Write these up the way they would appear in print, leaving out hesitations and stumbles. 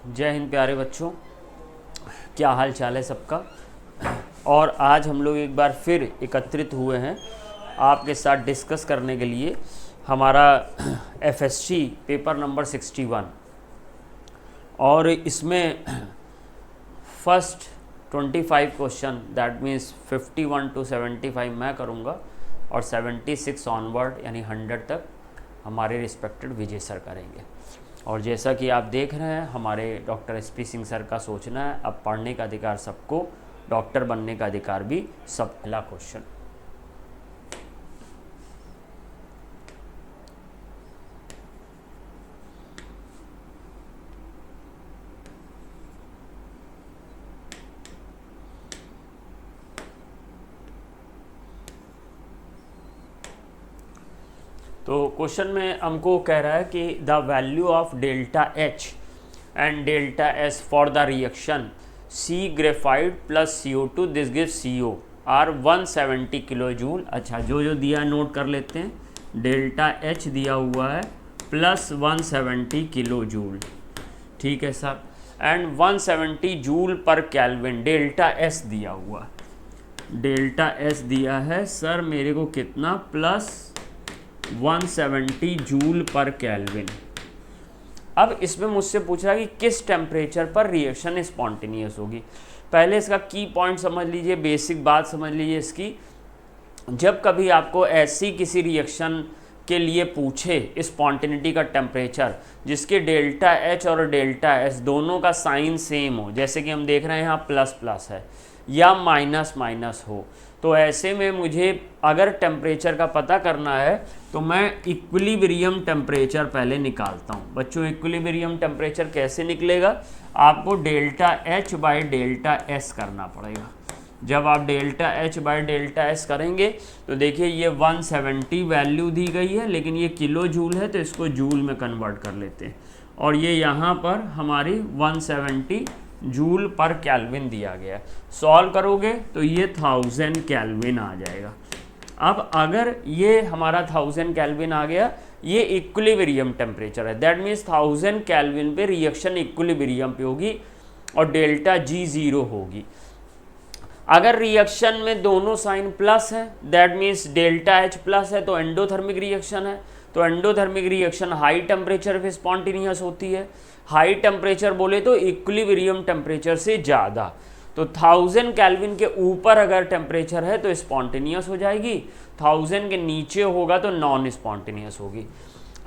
जय हिंद प्यारे बच्चों, क्या हाल चाल है सबका। और आज हम लोग एक बार फिर एकत्रित हुए हैं आपके साथ डिस्कस करने के लिए हमारा एफएससी पेपर नंबर 61। और इसमें first 25 question that means 51 to 75 मैं करूँगा और 76 ऑनवर्ड यानी 100 तक हमारे रिस्पेक्टेड विजय सर करेंगे। और जैसा कि आप देख रहे हैं हमारे डॉक्टर SP सिंह सर का सोचना है अब पढ़ने का अधिकार सबको, डॉक्टर बनने का अधिकार भी सब। पहला क्वेश्चन, तो क्वेश्चन में हमको कह रहा है कि the value of delta H and delta S for the reaction C graphite plus CO2 this gives CO are 170 kilo joule. अच्छा, जो दिया नोट कर लेते हैं। डेल्टा H दिया हुआ है प्लस 170 किलो जूल, ठीक है सर, एंड 170 जूल पर केल्विन। डेल्टा S दिया हुआ, डेल्टा S दिया है सर मेरे को कितना, प्लस 170 जूल पर केल्विन। अब इसमें मुझसे पूछ रहा है कि किस टेम्परेचर पर रिएक्शन स्पॉन्टेनियस होगी। पहले इसका की पॉइंट समझ लीजिए, बेसिक बात समझ लीजिए इसकी। जब कभी आपको ऐसी किसी रिएक्शन के लिए पूछे स्पॉन्टेनिटी का टेम्परेचर जिसके डेल्टा H और डेल्टा S दोनों का साइन सेम हो, जैसे कि हम देख रहे हैं यहाँ प्लस प्लस है या माइनस माइनस हो, तो ऐसे में मुझे अगर टेम्परेचर का पता करना है तो मैं इक्विलिब्रियम टेम्परेचर पहले निकालता हूँ। बच्चों, इक्विलिब्रियम टेम्परेचर कैसे निकलेगा, आपको delta H by delta S करना पड़ेगा। जब आप delta H by delta S करेंगे तो देखिए ये 170 वैल्यू दी गई है, लेकिन ये किलो जूल है तो इसको जूल में कन्वर्ट कर लेते हैं, और ये यहाँ पर हमारी 170 जूल पर केल्विन दिया गया। सॉल्व करोगे तो ये 1000 केल्विन आ जाएगा। अब अगर ये हमारा 1000 केल्विन आ गया, ये इक्विलिब्रियम टेम्परेचर है, दैट मीन्स 1000 केल्विन पे रिएक्शन इक्विलिब्रियम पे होगी और डेल्टा G 0 होगी। अगर रिएक्शन में दोनों साइन प्लस है that means delta H plus है तो एंडोथर्मिक रिएक्शन है, तो एंडोथर्मिक रिएक्शन हाई टेम्परेचर पे स्पॉन्टेनियस होती है। हाई टेम्परेचर बोले तो इक्विलिब्रियम टेम्परेचर से ज़्यादा, तो 1000 केल्विन के ऊपर अगर टेम्परेचर है तो स्पॉन्टेनियस हो जाएगी, 1000 के नीचे होगा तो नॉन स्पॉन्टेनियस होगी।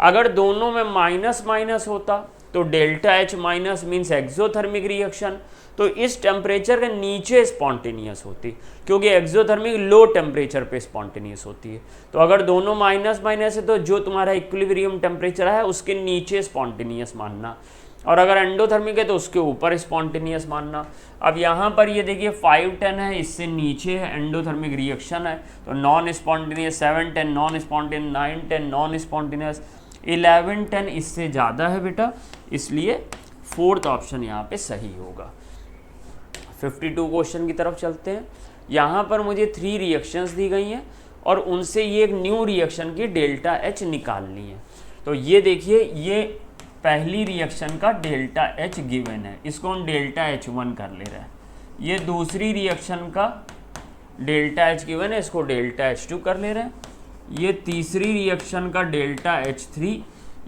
अगर दोनों में माइनस माइनस होता तो delta H minus means exothermic reaction, तो इस टेम्परेचर के नीचे स्पॉन्टेनियस होती, क्योंकि एक्सोथर्मिक लो टेम्परेचर पे स्पॉन्टेनियस होती है। तो अगर दोनों माइनस माइनस है तो जो तुम्हारा इक्विलिब्रियम टेम्परेचर है उसके नीचे स्पॉन्टेनियस मानना, और अगर एंडोथर्मिक है तो उसके ऊपर स्पॉन्टेनियस मानना। अब यहाँ पर ये देखिए 510 है, इससे नीचे है एंडोथर्मिक रिएक्शन है तो non spontaneous, 710 non spontaneous, 910 non spontaneous, 1110 इससे ज़्यादा है बेटा, इसलिए फोर्थ ऑप्शन यहाँ पे सही होगा। 52 क्वेश्चन की तरफ चलते हैं। यहाँ पर मुझे 3 रिएक्शंस दी गई हैं और उनसे ये एक न्यू रिएक्शन की डेल्टा H निकालनी है। तो ये देखिए, ये पहली रिएक्शन का डेल्टा H गिवन है, इसको हम डेल्टा H1 कर ले रहे हैं। ये दूसरी रिएक्शन का डेल्टा H गिवन है, इसको डेल्टा H2 कर ले रहे हैं। ये तीसरी रिएक्शन का डेल्टा H3,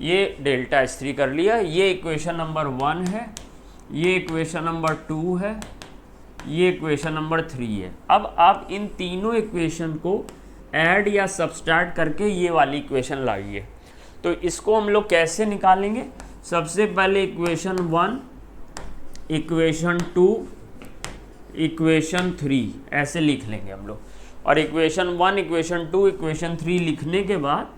ये डेल्टा H3 कर लिया। ये इक्वेशन नंबर 1 है, ये इक्वेशन नंबर 2 है, ये इक्वेशन नंबर 3 है। अब आप इन तीनों इक्वेशन को ऐड या सब्सट्रैक्ट करके ये वाली इक्वेशन लाइए। तो इसको हम लोग कैसे निकालेंगे, सबसे पहले इक्वेशन 1, इक्वेशन 2, इक्वेशन 3 ऐसे लिख लेंगे हम लोग। और इक्वेशन 1, इक्वेशन 2, इक्वेशन 3 लिखने के बाद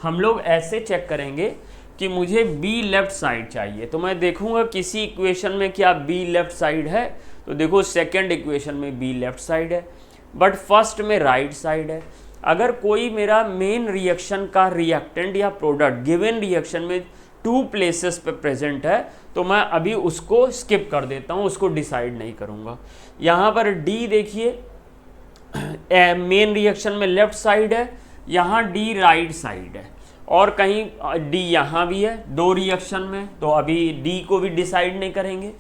हम लोग ऐसे चेक करेंगे कि मुझे बी लेफ्ट साइड चाहिए। तो मैं देखूंगा किसी इक्वेशन में क्या बी लेफ्ट साइड है, तो देखो सेकंड इक्वेशन में बी लेफ्ट साइड है, बट फर्स्ट में राइट साइड है। अगर कोई मेरा मेन रिएक्शन का रिएक्टेंट या प्रोडक्ट गिवन रिएक्शन में 2 प्लेसेस पे प्रेजेंट है तो मैं अभी उसको स्किप कर देता हूँ, उसको डिसाइड नहीं करूँगा। यहाँ पर डी देखिए, मेन रिएक्शन में लेफ्ट साइड है, यहाँ डी राइट साइड है, और कहीं डी यहाँ भी है, दो रिएक्शन में, तो अभी डी को भी डिसाइड नहीं करेंगे।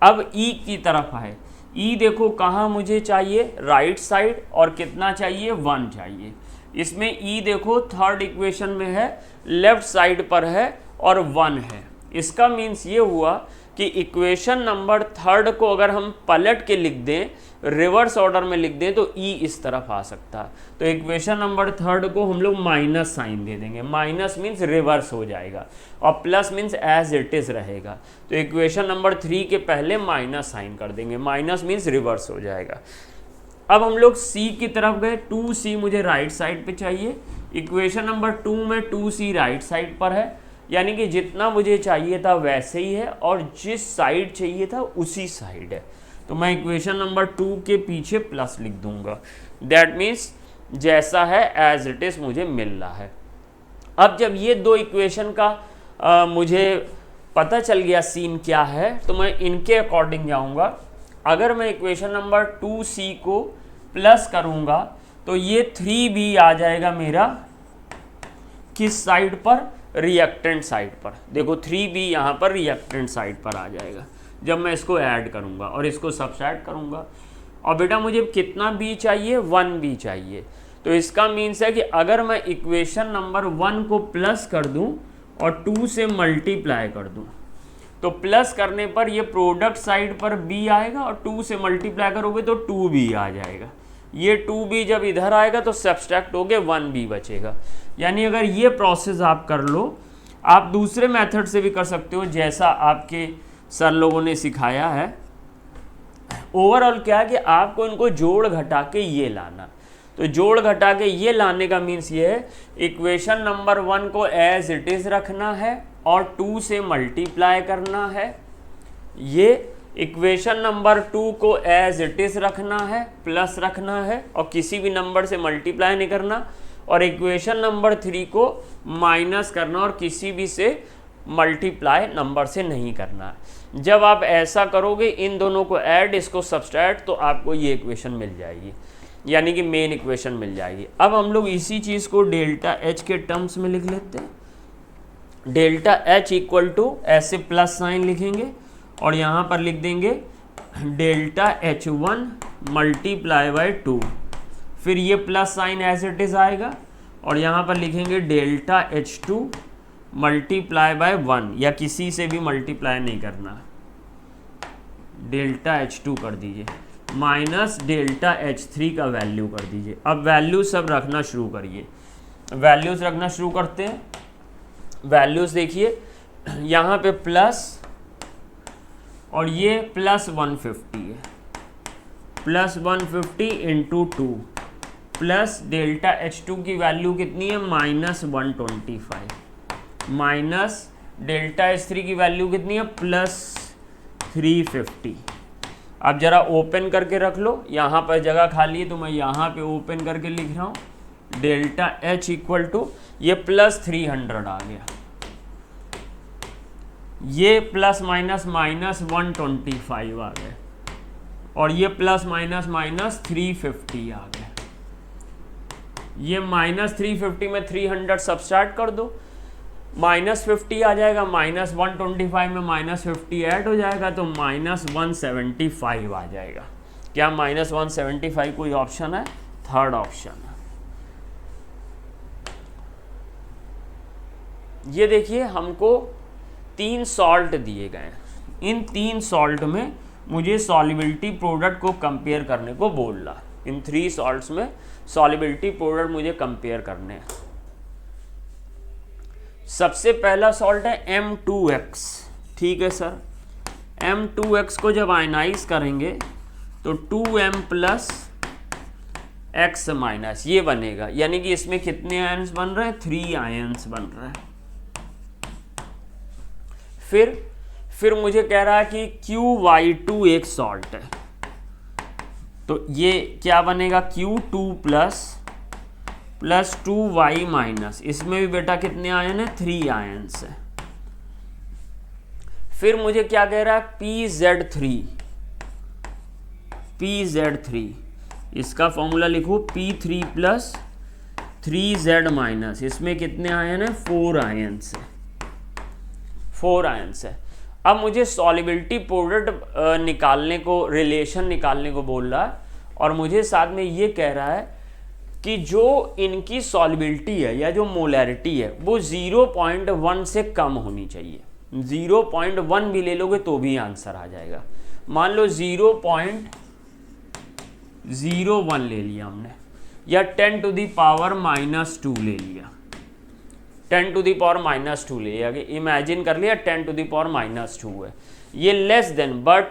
अब ई की तरफ है, ई देखो कहाँ मुझे चाहिए, राइट साइड, और कितना चाहिए, 1 चाहिए। इसमें ई देखो थर्ड इक्वेशन में है, लेफ्ट साइड पर है और 1 है। इसका मीन्स ये हुआ कि इक्वेशन नंबर थर्ड को अगर हम पलट के लिख दें, रिवर्स ऑर्डर में लिख दें, तो ई इस तरफ आ सकता है। तो इक्वेशन नंबर थर्ड को हम लोग माइनस साइन दे देंगे। माइनस मीन्स रिवर्स हो जाएगा और plus means as it is रहेगा। तो इक्वेशन नंबर 3 के पहले माइनस साइन कर देंगे, माइनस मीन्स रिवर्स हो जाएगा। अब हम लोग सी की तरफ गए, 2c मुझे राइट साइड पे चाहिए। इक्वेशन नंबर 2 में 2c राइट साइड पर है, यानी कि जितना मुझे चाहिए था वैसे ही है और जिस साइड चाहिए था उसी साइड है। तो मैं इक्वेशन नंबर 2 के पीछे प्लस लिख दूंगा। दैट मीन्स जैसा है एज इट इज मुझे मिल रहा है। अब जब ये दो इक्वेशन का मुझे पता चल गया सीन क्या है, तो मैं इनके अकॉर्डिंग जाऊंगा। अगर मैं इक्वेशन नंबर 2c को प्लस करूंगा तो ये 3b आ जाएगा मेरा किस साइड पर, रिएक्टेंट साइड पर। देखो 3b यहाँ पर रिएक्टेंट साइड पर आ जाएगा जब मैं इसको ऐड करूँगा और इसको सब्सट्रैक्ट करूँगा। और बेटा मुझे कितना b चाहिए, 1b चाहिए। तो इसका मीन्स है कि अगर मैं इक्वेशन नंबर 1 को प्लस कर दूं और 2 से मल्टीप्लाई कर दूं, तो प्लस करने पर ये प्रोडक्ट साइड पर b आएगा और 2 से मल्टीप्लाई करोगे तो 2b आ जाएगा। ये 2b जब इधर आएगा तो सब्सट्रैक्ट हो गए, 1b बचेगा। यानी अगर ये प्रोसेस आप कर लो, आप दूसरे मेथड से भी कर सकते हो जैसा आपके सर लोगों ने सिखाया है। ओवरऑल क्या है कि आपको इनको जोड़ घटा के ये लाना। तो जोड़ घटा के ये लाने का मीन्स ये है, इक्वेशन नंबर 1 को एज इट इज रखना है और 2 से मल्टीप्लाई करना है। ये इक्वेशन नंबर 2 को एज इट इज रखना है, प्लस रखना है और किसी भी नंबर से मल्टीप्लाई नहीं करना। और इक्वेशन नंबर 3 को माइनस करना और किसी भी से मल्टीप्लाई नंबर से नहीं करना। जब आप ऐसा करोगे, इन दोनों को ऐड, इसको सब्सट्रैक्ट, तो आपको ये इक्वेशन मिल जाएगी, यानी कि मेन इक्वेशन मिल जाएगी। अब हम लोग इसी चीज़ को डेल्टा एच के टर्म्स में लिख लेते हैं। डेल्टा एच इक्वल टू, ऐसे प्लस साइन लिखेंगे और यहाँ पर लिख देंगे डेल्टा H1 मल्टीप्लाई बाई 2, फिर ये plus sign as it is आएगा और यहाँ पर लिखेंगे डेल्टा H2 मल्टीप्लाई बाय 1, या किसी से भी मल्टीप्लाई नहीं करना, डेल्टा H2 कर दीजिए, माइनस डेल्टा H3 का वैल्यू कर दीजिए। अब वैल्यू सब रखना शुरू करिए। वैल्यूज रखना शुरू करते हैं। वैल्यूज देखिए, यहाँ पे प्लस और ये प्लस 150 है, plus 150 into 2, plus delta H2 की वैल्यू कितनी है, माइनस 125, माइनस डेल्टा H3 की वैल्यू कितनी है, प्लस 350। अब जरा ओपन करके रख लो, यहाँ पर जगह खाली है तो मैं यहाँ पे ओपन करके लिख रहा हूँ डेल्टा H इक्वल टू, ये प्लस 300 आ गया, ये प्लस माइनस माइनस 125 आ गए और ये प्लस माइनस माइनस 350 आ गए। ये माइनस 350 में 300 सब्सट्रैक्ट कर दो, माइनस 50 आ जाएगा, माइनस 125 में माइनस 50 ऐड हो जाएगा तो माइनस 175 आ जाएगा। क्या माइनस 175 कोई ऑप्शन है? थर्ड ऑप्शन है। ये देखिए हमको 3 सॉल्ट दिए गए हैं, इन 3 सॉल्ट में मुझे सॉल्युबिलिटी प्रोडक्ट को कंपेयर करने को बोल रहा। इन 3 सॉल्ट्स में सॉल्युबिलिटी प्रोडक्ट मुझे कंपेयर करने हैं। सबसे पहला सॉल्ट है M2X, ठीक है सर। M2X को जब आयनाइज करेंगे तो 2M प्लस X माइनस ये बनेगा, यानी कि इसमें कितने आयन्स बन रहे हैं? 3 आयन्स बन रहे हैं। फिर मुझे कह रहा है कि QY2 एक सॉल्ट है, तो ये क्या बनेगा? Q2 प्लस 2Y माइनस, इसमें भी बेटा कितने आयन है? 3 आयन्स है। फिर मुझे क्या कह रहा है? PZ3, इसका फॉर्मूला लिखो P3 प्लस 3Z माइनस, इसमें कितने आयन है? 4 आयन्स है, 4 आयन्स है। अब मुझे सॉल्युबिलिटी प्रोडक्ट निकालने को, रिलेशन निकालने को बोल रहा है, और मुझे साथ में ये कह रहा है कि जो इनकी सॉल्युबिलिटी है या जो मोलैरिटी है वो 0.1 से कम होनी चाहिए। 0.1 भी ले लोगे तो भी आंसर आ जाएगा। मान लो 0.01 ले लिया हमने, या 10 टू दी पावर -2 ले लिया, 10 टू दी पावर -2 ले लिया, इमेजिन कर लिया 10 टू दी पावर -2 है, ये लेस देन, बट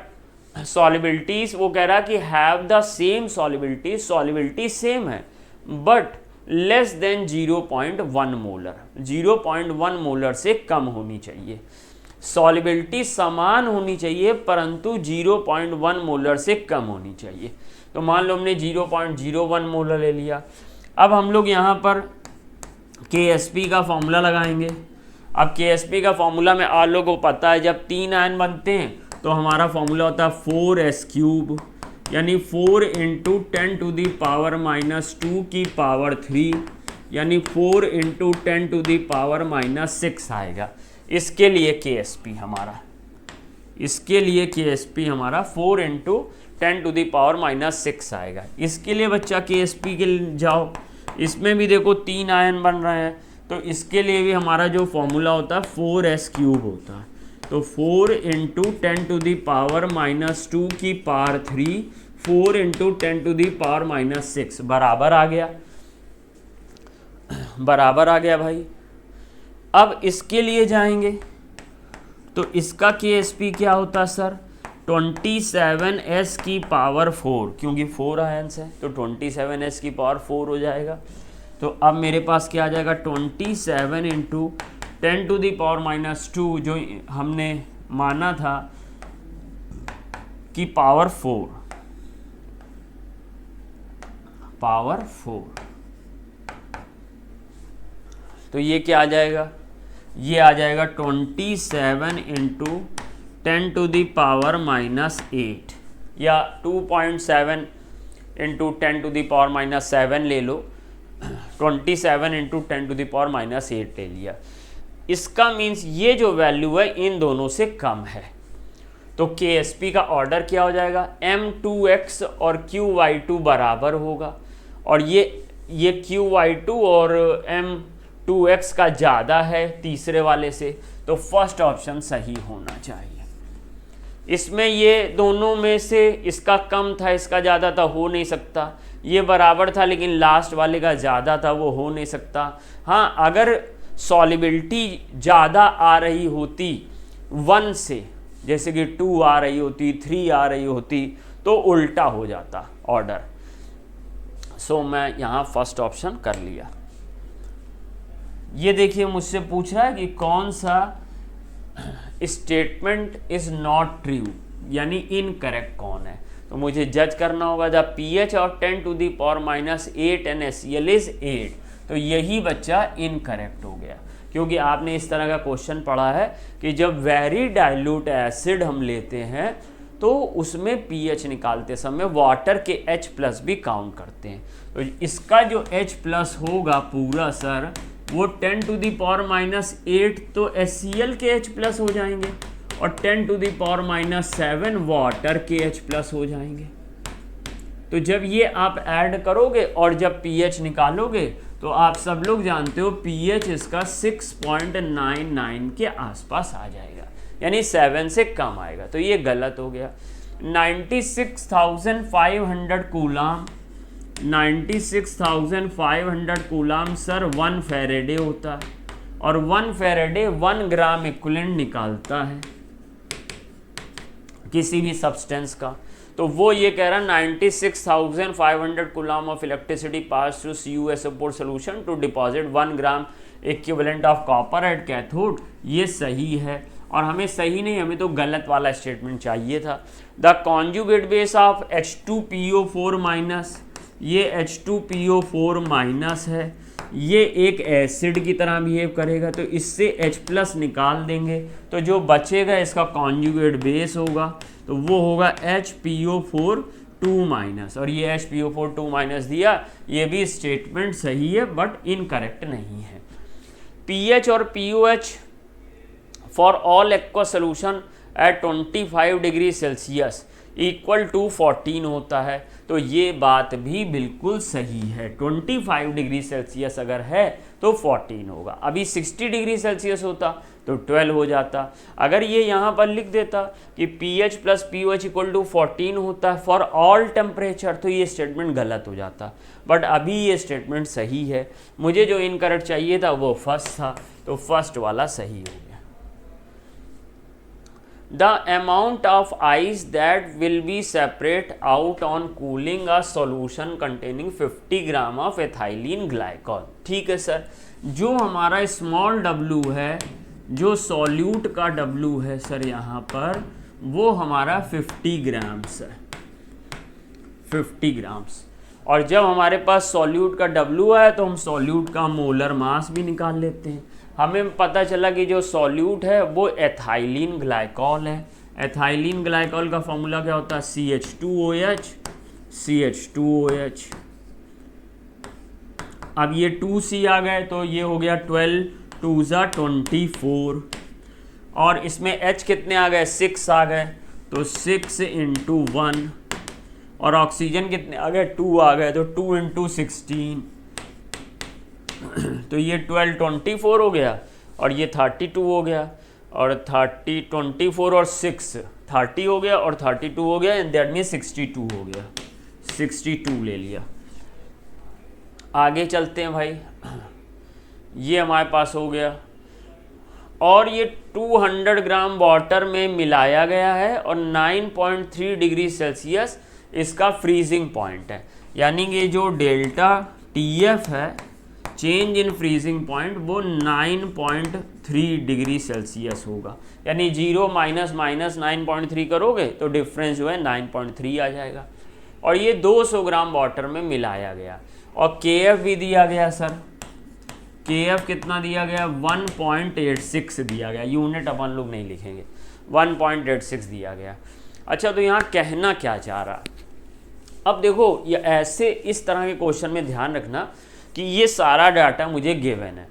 सॉल्युबिलिटीज वो कह रहा कि have the same solubility, solubility same है but less than 0.1 molar, 0.1 molar से कम होनी चाहिए। सॉल्युबिलिटी समान होनी चाहिए परंतु 0.1 मोलर से कम होनी चाहिए। तो मान लो हमने 0.01 मोलर ले लिया। अब हम लोग यहाँ पर KSP का फॉर्मूला लगाएंगे। अब KSP का फॉर्मूला में आप लोगों को पता है, जब 3 आयन बनते हैं तो हमारा फॉर्मूला होता है 4s³ यानी 4 × 10 टू दी पावर -2 की पावर 3 यानी 4 × 10 टू दी पावर -6 आएगा। इसके लिए KSP हमारा, इसके लिए KSP हमारा 4 × 10 टू दी पावर -6 आएगा। इसके लिए बच्चा KSP के जाओ, इसमें भी देखो 3 आयन बन रहे हैं, तो इसके लिए भी हमारा जो फॉर्मूला होता है 4s³ होता है। तो 4 × 10 टू दी पावर -2 की पावर 3 4 × 10 टू दी पावर -6 बराबर आ गया, बराबर आ गया भाई। अब इसके लिए जाएंगे तो इसका KSP क्या होता है सर? 27s की पावर 4, क्योंकि 4 आयन्स है तो 27s की पावर 4 हो जाएगा। तो अब मेरे पास क्या आ जाएगा? 27 × 10 टू दी पावर -2 जो हमने माना था कि पावर 4, पावर 4, तो ये क्या आ जाएगा? ये आ जाएगा 27 × 10 टू दी पावर -8 या 2.7 × 10 टू दी पावर -7 ले लो, 27 × 10 टू दी पावर -8 ले लिया। इसका मीन्स ये जो वैल्यू है इन दोनों से कम है। तो KSP का ऑर्डर क्या हो जाएगा? M2x और QY2 बराबर होगा, और ये QY2 और M2x का ज़्यादा है तीसरे वाले से, तो फर्स्ट ऑप्शन सही होना चाहिए। इसमें ये दोनों में से इसका कम था, इसका ज़्यादा था, हो नहीं सकता। ये बराबर था लेकिन लास्ट वाले का ज़्यादा था, वो हो नहीं सकता। हाँ, अगर सॉल्युबिलिटी ज़्यादा आ रही होती 1 से, जैसे कि 2 आ रही होती, 3 आ रही होती, तो उल्टा हो जाता ऑर्डर। सो मैं यहाँ फर्स्ट ऑप्शन कर लिया। ये देखिए मुझसे पूछ रहा है कि कौन सा स्टेटमेंट इज नॉट ट्रू, यानी इनकरेक्ट कौन है। तो मुझे जज करना होगा द pH और 10 to the power -8 NaCl is 8, तो यही बच्चा इनकरेक्ट हो गया, क्योंकि आपने इस तरह का क्वेश्चन पढ़ा है कि जब वेरी डाइल्यूट एसिड हम लेते हैं तो उसमें pH निकालते समय वाटर के H+ भी काउंट करते हैं। तो इसका जो H+ होगा पूरा सर, वो 10 टू दी पावर -8 तो HCl के H+ हो जाएंगे, और 10 टू दी पावर -7 वाटर के H+ हो जाएंगे। तो जब ये आप ऐड करोगे और जब pH निकालोगे तो आप सब लोग जानते हो pH इसका 6.99 के आसपास आ जाएगा, यानी 7 से कम आएगा। तो ये गलत हो गया। 96,500 कूलाम, 96,500 कूलाम सर 1 फैरेडे होता है, और 1 फैरेडे 1 ग्राम इक्विवेलेंट निकालता है किसी भी सब्सटेंस का। तो वो ये कह रहा है 96,500 coulomb of electricity pass through CuSO4 solution to deposit 1 gram equivalent of copper at cathode. ये सही है, और हमें सही नहीं, हमें तो गलत वाला स्टेटमेंट चाहिए था। The conjugate base of H2PO4-, ये H2PO4- है, ये एक एसिड की तरह बिहेव करेगा, तो इससे H+ निकाल देंगे, तो जो बचेगा इसका कॉन्जुगेट बेस होगा, तो वो होगा HPO4 2 माइनस, और ये HPO4 2 माइनस दिया, ये भी स्टेटमेंट सही है बट इनकरेक्ट नहीं है। pH और POH for all aqua solution at 25 degree Celsius equal to 14 होता है, तो ये बात भी बिल्कुल सही है। 25 डिग्री सेल्सियस अगर है तो 14 होगा। अभी 60 डिग्री सेल्सियस होता तो 12 हो जाता। अगर ये यहाँ पर लिख देता कि pH plus POH equal to 14 होता है फॉर ऑल टेम्परेचर, तो ये स्टेटमेंट गलत हो जाता, बट अभी ये स्टेटमेंट सही है। मुझे जो इनकरेक्ट चाहिए था वो फर्स्ट था, तो फर्स्ट वाला सही हो गया। The amount of ice that will be separate out on cooling a solution containing 50 gram of ethylene glycol। ठीक है सर, जो हमारा स्मॉल w है, जो सॉल्यूट का w है सर यहाँ पर, वो हमारा 50 ग्राम्स है, 50 ग्राम्स। और जब हमारे पास सॉल्यूट का w है तो हम सॉल्यूट का मोलर मास भी निकाल लेते हैं। हमें पता चला कि जो सॉल्यूट है वो एथाइलिन ग्लाइकॉल है। एथाइलिन ग्लाइकॉल का फॉर्मूला क्या होता है? CH2OH, CH2OH। अब ये 2C आ गए तो ये हो गया 12 2 ज़ा 24, और इसमें H कितने आ गए? 6 आ गए, तो 6 इंटू 1, और ऑक्सीजन कितने आ गए? 2 आ गए, तो 2 इंटू 16, तो ये 12 24 हो गया, और ये 32 हो गया, और 30 24 और 6 30 हो गया, और 32 हो गया, एंड दैट मीन 62 हो गया, 62 ले लिया। आगे चलते हैं भाई, ये हमारे पास हो गया, और ये 200 ग्राम वाटर में मिलाया गया है, और 9.3 डिग्री सेल्सियस इसका फ्रीजिंग पॉइंट है। यानी कि जो डेल्टा TF है, चेंज इन फ्रीजिंग पॉइंट, वो 9.3 डिग्री सेल्सियस होगा। यानी 0 माइनस 9.3 करोगे तो डिफरेंस जो है 9.3 आ जाएगा। और ये 200 ग्राम वाटर में मिलाया गया, और KF भी दिया गया सर। KF कितना दिया गया? 1.86 दिया गया, यूनिट अपन लोग नहीं लिखेंगे, 1.86 दिया गया। अच्छा, तो यहाँ कहना क्या चाह रहा? अब देखो, ये ऐसे इस तरह के क्वेश्चन में ध्यान रखना कि ये सारा डाटा मुझे गिवन है,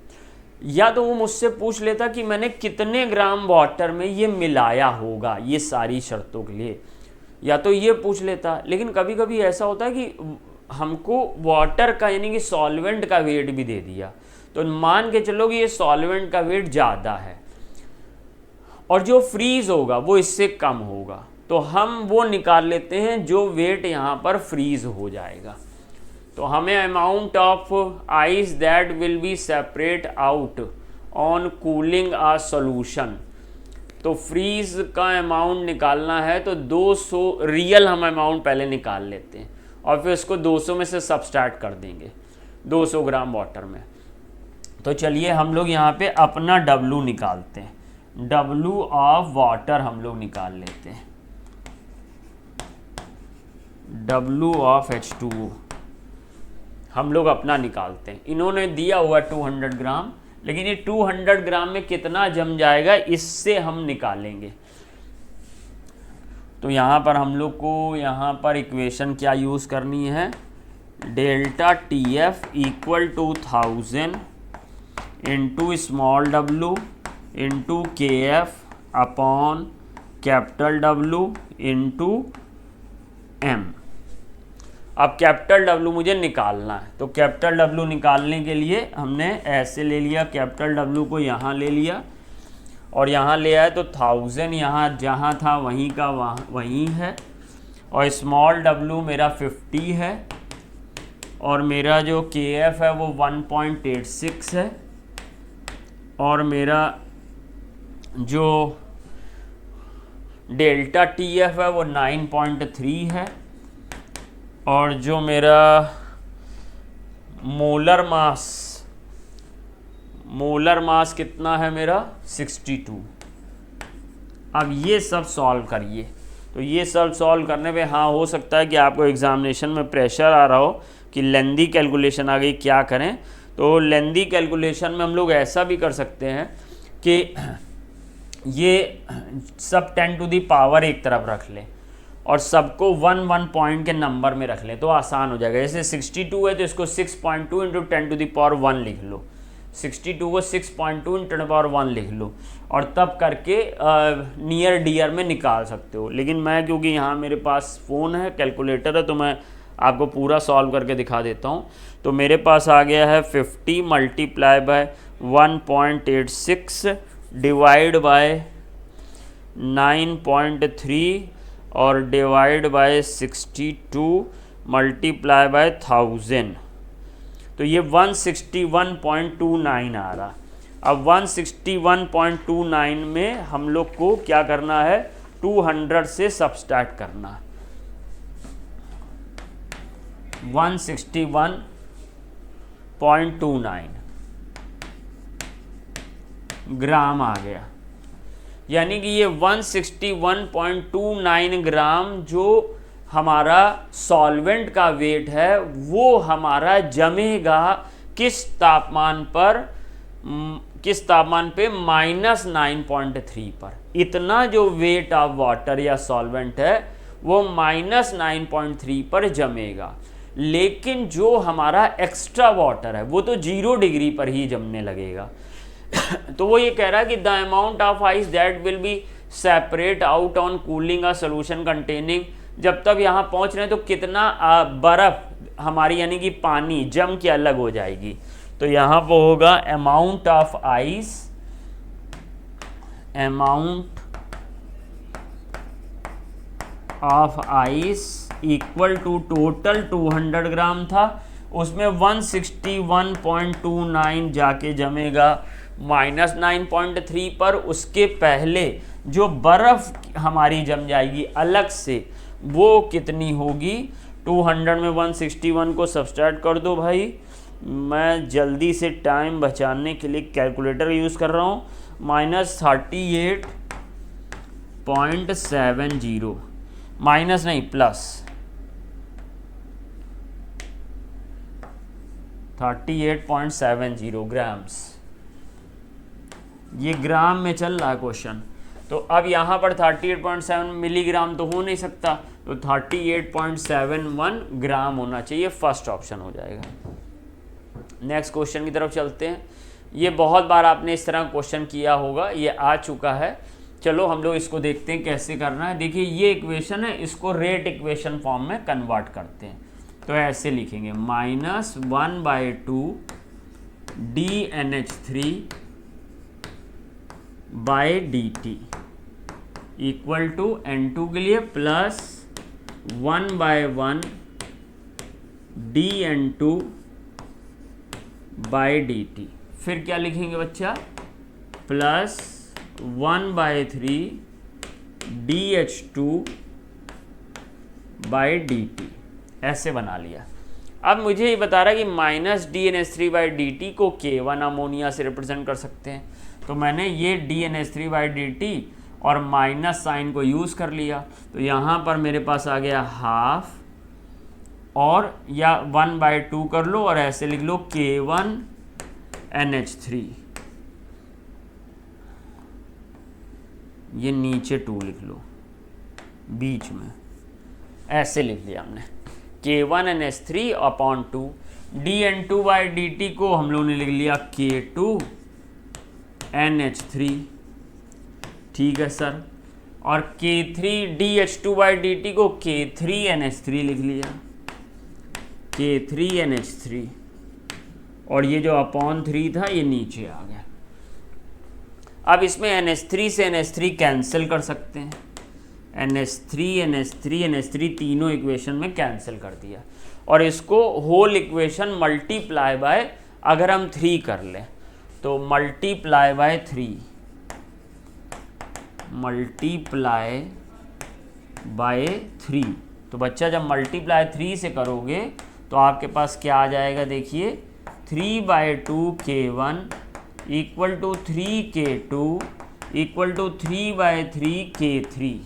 या तो वो मुझसे पूछ लेता कि मैंने कितने ग्राम वाटर में ये मिलाया होगा ये सारी शर्तों के लिए, या तो ये पूछ लेता। लेकिन कभी कभी ऐसा होता है कि हमको वाटर का यानी कि सॉल्वेंट का वेट भी दे दिया, तो मान के चलो कि ये सॉल्वेंट का वेट ज़्यादा है और जो फ्रीज होगा वो इससे कम होगा, तो हम वो निकाल लेते हैं जो वेट यहाँ पर फ्रीज हो जाएगा। तो हमें amount of ice that will be separate out on cooling a solution, तो फ्रीज का अमाउंट निकालना है, तो 200 रियल हम अमाउंट पहले निकाल लेते हैं, और फिर उसको 200 में से सबस्ट्रैक्ट कर देंगे 200 ग्राम वाटर में। तो चलिए हम लोग यहाँ पे अपना W निकालते हैं, W ऑफ वाटर हम लोग निकाल लेते हैं, W ऑफ H2O हम लोग अपना निकालते हैं। इन्होंने दिया हुआ 200 ग्राम, लेकिन ये 200 ग्राम में कितना जम जाएगा इससे हम निकालेंगे। तो यहाँ पर हम लोग को यहाँ पर इक्वेशन क्या यूज़ करनी है? Delta TF equal to 1000 into small w into KF upon capital W into M। अब कैपिटल W मुझे निकालना है, तो कैपिटल W निकालने के लिए हमने ऐसे ले लिया, कैपिटल W को यहाँ ले लिया और यहाँ ले आए, तो 1000 यहाँ जहाँ था वहीं का वहीं है, और स्मॉल w मेरा 50 है, और मेरा जो KF है वो 1.86 है, और मेरा जो डेल्टा TF है वो 9.3 है, और जो मेरा मोलर मास कितना है मेरा? 62। अब ये सब सॉल्व करिए। तो ये सब सॉल्व करने पे हाँ हो सकता है कि आपको एग्जामिनेशन में प्रेशर आ रहा हो कि लेंदी कैलकुलेशन आ गई, क्या करें? तो लेंदी कैलकुलेशन में हम लोग ऐसा भी कर सकते हैं कि ये सब 10 टू दी पावर एक तरफ रख लें, और सबको 1 पॉइंट के नंबर में रख लें तो आसान हो जाएगा। जैसे 62 है तो इसको 6.2 इंटू 10⁻1 लिख लो, 62 को 6.2 इंटू 10⁻1 लिख लो और तब करके नियर डियर में निकाल सकते हो। लेकिन मैं क्योंकि यहाँ मेरे पास फ़ोन है, कैलकुलेटर है, तो मैं आपको पूरा सॉल्व करके दिखा देता हूँ। तो मेरे पास आ गया है 50 मल्टीप्लाई बाय 1.86 डिवाइड बाय 9.3 और डिवाइड बाय 62 मल्टीप्लाई बाय 1000, तो ये 161.29 आ रहा। अब 161.29 में हम लोग को क्या करना है, 200 से सबट्रैक्ट करना। 161.29 ग्राम आ गया, यानी कि ये 161.29 ग्राम जो हमारा सॉल्वेंट का वेट है वो हमारा जमेगा किस तापमान पर, -9.3 पर। इतना जो वेट ऑफ वाटर या सॉल्वेंट है वो -9.3 पर जमेगा। लेकिन जो हमारा एक्स्ट्रा वाटर है वो तो 0 डिग्री पर ही जमने लगेगा। तो वो ये कह रहा है कि the amount of ice that will be separate out on cooling a solution containing, जब तक यहाँ पहुँच रहे हैं तो कितना बर्फ हमारी यानी कि पानी जम के अलग हो जाएगी। तो यहाँ पर होगा amount of ice equal to total 200 gram था, उसमें 161.29 जाके जमेगा -9.3 पर। उसके पहले जो बर्फ़ हमारी जम जाएगी अलग से वो कितनी होगी, 200 में 161 को सब्सट्रैक्ट कर दो भाई। मैं जल्दी से टाइम बचाने के लिए कैलकुलेटर यूज़ कर रहा हूँ। -38.70 माइनस नहीं प्लस 38.70 ग्राम्स, ये ग्राम में चल रहा है क्वेश्चन। तो अब यहाँ पर 38.7 मिलीग्राम तो हो नहीं सकता, तो 38.71 ग्राम होना चाहिए, फर्स्ट ऑप्शन हो जाएगा। नेक्स्ट क्वेश्चन की तरफ चलते हैं। ये बहुत बार आपने इस तरह क्वेश्चन किया होगा, ये आ चुका है। चलो हम लोग इसको देखते हैं कैसे करना है। देखिए ये इक्वेशन है, इसको रेट इक्वेशन फॉर्म में कन्वर्ट करते हैं। तो ऐसे लिखेंगे -1/2 dNH3/dt इक्वल टू N2 के लिए प्लस 1/1 dN2/dt। फिर क्या लिखेंगे बच्चा, प्लस 1/3 dH2/dt, ऐसे बना लिया। अब मुझे ये बता रहा है कि -dNH3/dt को K1 अमोनिया से रिप्रेजेंट कर सकते हैं। तो मैंने ये dNH3/dt और माइनस साइन को यूज़ कर लिया। तो यहाँ पर मेरे पास आ गया हाफ, और या 1/2 कर लो और ऐसे लिख लो K1NH3, ये नीचे 2 लिख लो बीच में, ऐसे लिख लिया हमने K1NH3/2। dN2/dt को हम लोगों ने लिख लिया K2NH3, ठीक है सर। और K3DH2/dt को K3NH3 लिख लिया, K3NH3, और ये जो अपॉन 3 था ये नीचे आ गया। अब इसमें NH3 से NH3 कैंसिल कर सकते हैं, NH3 तीनों इक्वेशन में कैंसिल कर दिया। और इसको होल इक्वेशन मल्टीप्लाई बाय अगर हम 3 कर लें तो मल्टीप्लाई बाय 3 तो बच्चा जब मल्टीप्लाई 3 से करोगे तो आपके पास क्या आ जाएगा, देखिए 3/2 K1 equal to 3 K2 equal to 3/3 K3।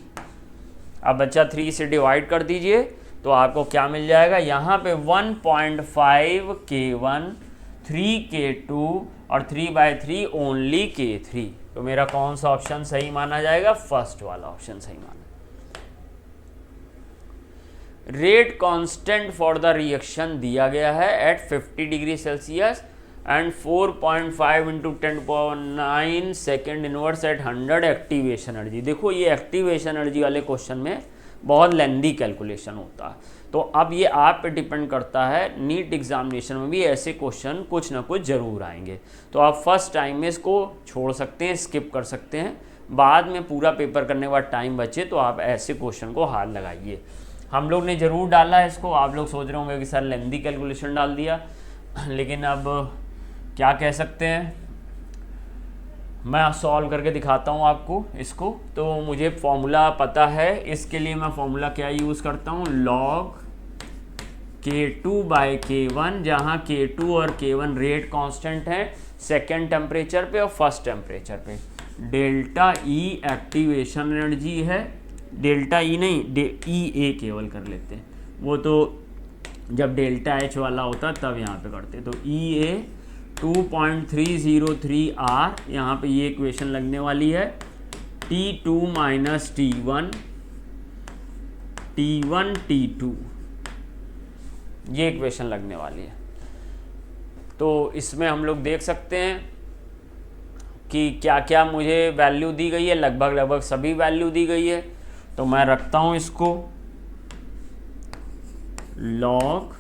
अब बच्चा 3 से डिवाइड कर दीजिए तो आपको क्या मिल जाएगा, यहाँ पे 1.5 K1 3 K2 और 3/3 ओनली K3। तो मेरा कौन सा ऑप्शन सही माना जाएगा, फर्स्ट वाला ऑप्शन सही माना। Rate constant for the reaction दिया गया है at 50 degree Celsius and 4.5 into 10⁹ second inverse at 100 activation energy. देखो ये एक्टिवेशन एनर्जी वाले क्वेश्चन में बहुत लेंदी कैलकुलेशन होता है, तो अब ये आप पे डिपेंड करता है। नीट एग्जामिनेशन में भी ऐसे क्वेश्चन कुछ ना कुछ ज़रूर आएंगे, तो आप फर्स्ट टाइम में इसको छोड़ सकते हैं, स्किप कर सकते हैं। बाद में पूरा पेपर करने के बाद टाइम बचे तो आप ऐसे क्वेश्चन को हाथ लगाइए। हम लोग ने ज़रूर डाला है इसको। आप लोग सोच रहे होंगे कि सर लेंदी कैलकुलेशन डाल दिया, लेकिन अब क्या कह सकते हैं, मैं सॉल्व करके दिखाता हूँ आपको इसको। तो मुझे फॉर्मूला पता है, इसके लिए मैं फॉर्मूला क्या यूज़ करता हूँ, log K2/K1, जहाँ K2 और K1 रेट कांस्टेंट है सेकेंड टेम्परेचर पे और फर्स्ट टेम्परेचर पे। डेल्टा ई एक्टिवेशन एनर्जी है, डेल्टा ई नहीं, ई ए केवल कर लेते हैं, वो तो जब डेल्टा एच वाला होता तब यहाँ पे करते। तो ई ए 2.303 आर, यहाँ पे ये इक्वेशन लगने वाली है, T2 माइनस T1 T2, ये इक्वेशन लगने वाली है। तो इसमें हम लोग देख सकते हैं कि क्या क्या मुझे वैल्यू दी गई है, लगभग सभी वैल्यू दी गई है। तो मैं रखता हूँ इसको, लॉग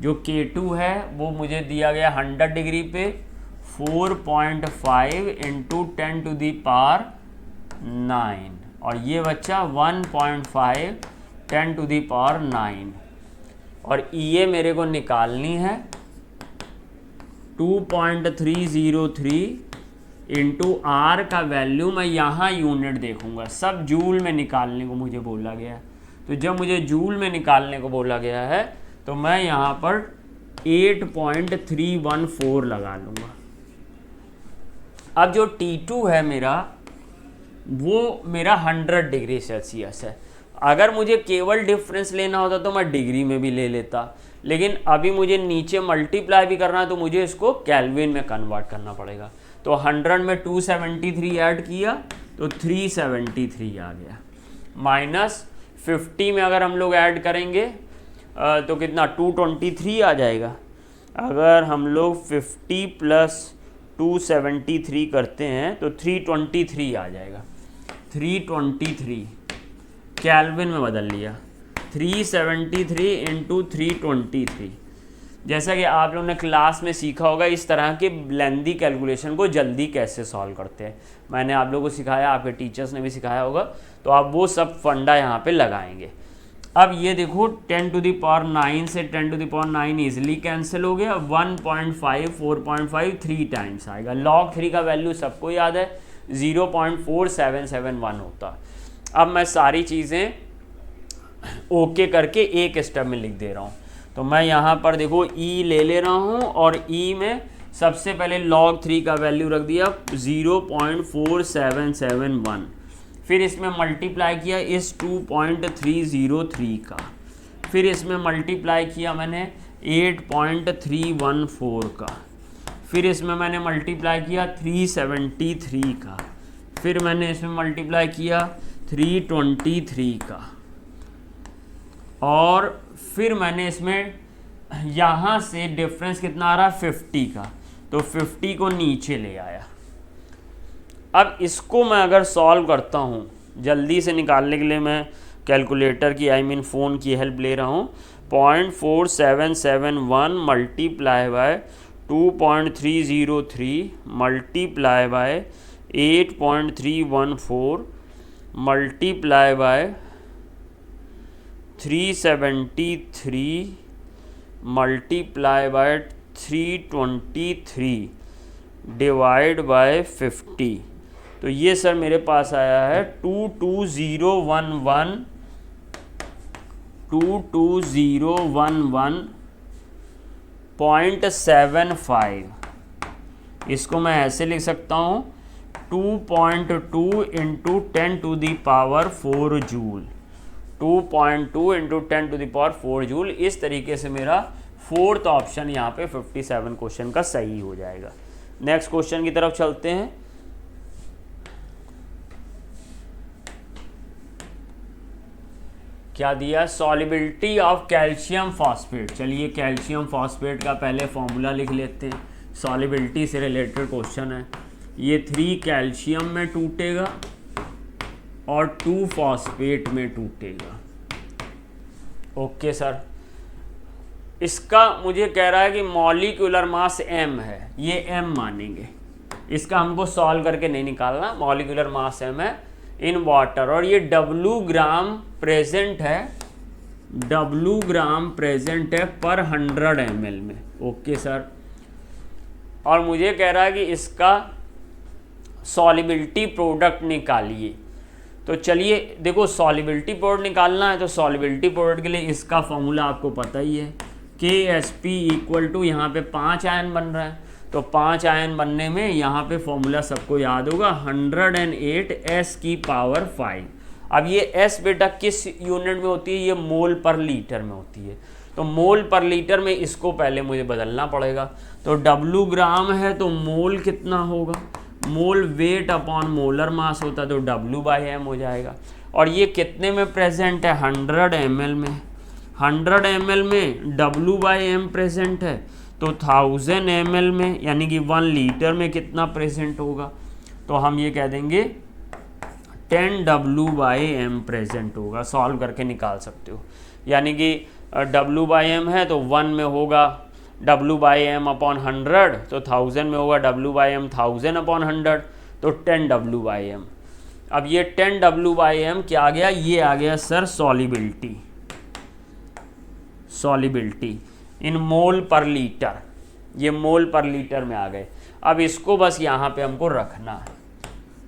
जो K2 है वो मुझे दिया गया 100 डिग्री पे 4.5 इंटू 10⁹9, और ये बच्चा 1.5 10⁹9, और ये मेरे को निकालनी है 2.303 इंटू आर का वैल्यू मैं यहाँ यूनिट देखूंगा, सब जूल में निकालने को मुझे बोला गया है। तो जब मुझे जूल में निकालने को बोला गया है तो मैं यहाँ पर 8.314 लगा लूँगा। अब जो T2 है मेरा, वो मेरा 100 डिग्री सेल्सियस है। अगर मुझे केवल डिफरेंस लेना होता तो मैं डिग्री में भी ले लेता, लेकिन अभी मुझे नीचे मल्टीप्लाई भी करना है तो मुझे इसको केल्विन में कन्वर्ट करना पड़ेगा। तो 100 में 273 ऐड किया तो 373 आ गया, माइनस 50 में अगर हम लोग ऐड करेंगे तो कितना 223 आ जाएगा। अगर हम लोग 50 प्लस 273 करते हैं तो 323 आ जाएगा। 323 केल्विन में बदल लिया, 373 इंटू 323। जैसा कि आप लोगों ने क्लास में सीखा होगा इस तरह के लेंदी कैलकुलेशन को जल्दी कैसे सॉल्व करते हैं, मैंने आप लोगों को सिखाया, आपके टीचर्स ने भी सिखाया होगा, तो आप वो सब फंडा यहाँ पे लगाएंगे। अब ये देखो 10⁹9 से 10⁹9 ईजिली कैंसिल हो गया, 1.5 4.5 3 टाइम्स आएगा। log 3 का वैल्यू सबको याद है 0.4771 होता। अब मैं सारी चीज़ें ओके करके एक स्टेप में लिख दे रहा हूँ। तो मैं यहाँ पर देखो ई ले रहा हूँ, और ई में सबसे पहले log 3 का वैल्यू रख दिया 0.4771, फिर इसमें मल्टीप्लाई किया इस 2.303 का, फिर इसमें मल्टीप्लाई किया मैंने 8.314 का, फिर इसमें मैंने मल्टीप्लाई किया 373 का, फिर मैंने इसमें मल्टीप्लाई किया 323 का, और फिर मैंने इसमें यहाँ से डिफरेंस कितना आ रहा 50 का, तो 50 को नीचे ले आया। अब इसको मैं अगर सॉल्व करता हूँ, जल्दी से निकालने के लिए मैं कैलकुलेटर की फ़ोन की हेल्प ले रहा हूँ। 0.4771 multiply by 2.303 multiply by 8.314 multiply by 373 multiply by 323 divide by 50। तो ये सर मेरे पास आया है 22011.75। इसको मैं ऐसे लिख सकता हूँ 2.2 इंटू 10⁴ जूल, 2.2 इंटू 10⁴ जूल। इस तरीके से मेरा फोर्थ ऑप्शन यहाँ पे 57 क्वेश्चन का सही हो जाएगा। नेक्स्ट क्वेश्चन की तरफ चलते हैं। क्या दिया, सॉल्युबिलिटी ऑफ कैल्शियम फॉस्फेट। चलिए कैल्शियम फॉस्फेट का पहले फॉर्मूला लिख लेते हैं, सॉल्युबिलिटी से रिलेटेड क्वेश्चन है। ये 3 कैल्शियम में टूटेगा और 2 फॉस्फेट में टूटेगा। ओके सर, इसका मुझे कह रहा है कि मॉलिक्यूलर मास m है, ये m मानेंगे, इसका हमको सॉल्व करके नहीं निकालना, मॉलिक्यूलर मास m है इन वाटर, और ये W ग्राम प्रेजेंट है, W ग्राम प्रेजेंट है पर 100 ml में। ओके सर, और मुझे कह रहा है कि इसका सॉल्युबिलिटी प्रोडक्ट निकालिए। तो चलिए देखो, सॉल्युबिलिटी प्रोडक्ट निकालना है तो सॉल्युबिलिटी प्रोडक्ट के लिए इसका फॉर्मूला आपको पता ही है, KSP इक्वल टू, यहाँ पे 5 आयन बन रहा है तो 5 आयन बनने में यहाँ पे फॉर्मूला सबको याद होगा, 108 S की पावर 5। अब ये S बेटा किस यूनिट में होती है, ये मोल पर लीटर में होती है, तो मोल पर लीटर में इसको पहले मुझे बदलना पड़ेगा। तो W ग्राम है तो मोल कितना होगा, मोल वेट अपॉन मोलर मास होता है तो W/m हो जाएगा। और ये कितने में प्रेजेंट है, 100 ml में, 100 ml में W/m प्रेजेंट है तो 1000 ml में, यानी कि 1 लीटर में कितना प्रेजेंट होगा, तो हम ये कह देंगे 10 W/m प्रेजेंट होगा। सॉल्व करके निकाल सकते हो, यानी कि W/m है तो 1 में होगा W/m अपॉन 100, तो 1000 में होगा W/m 1000 अपॉन 100, तो 10 W/m। अब ये 10 W/m क्या आ गया, ये आ गया सर सॉल्युबिलिटी, सॉल्युबिलिटी इन मोल पर लीटर, ये मोल पर लीटर में आ गए। अब इसको बस यहाँ पे हमको रखना है,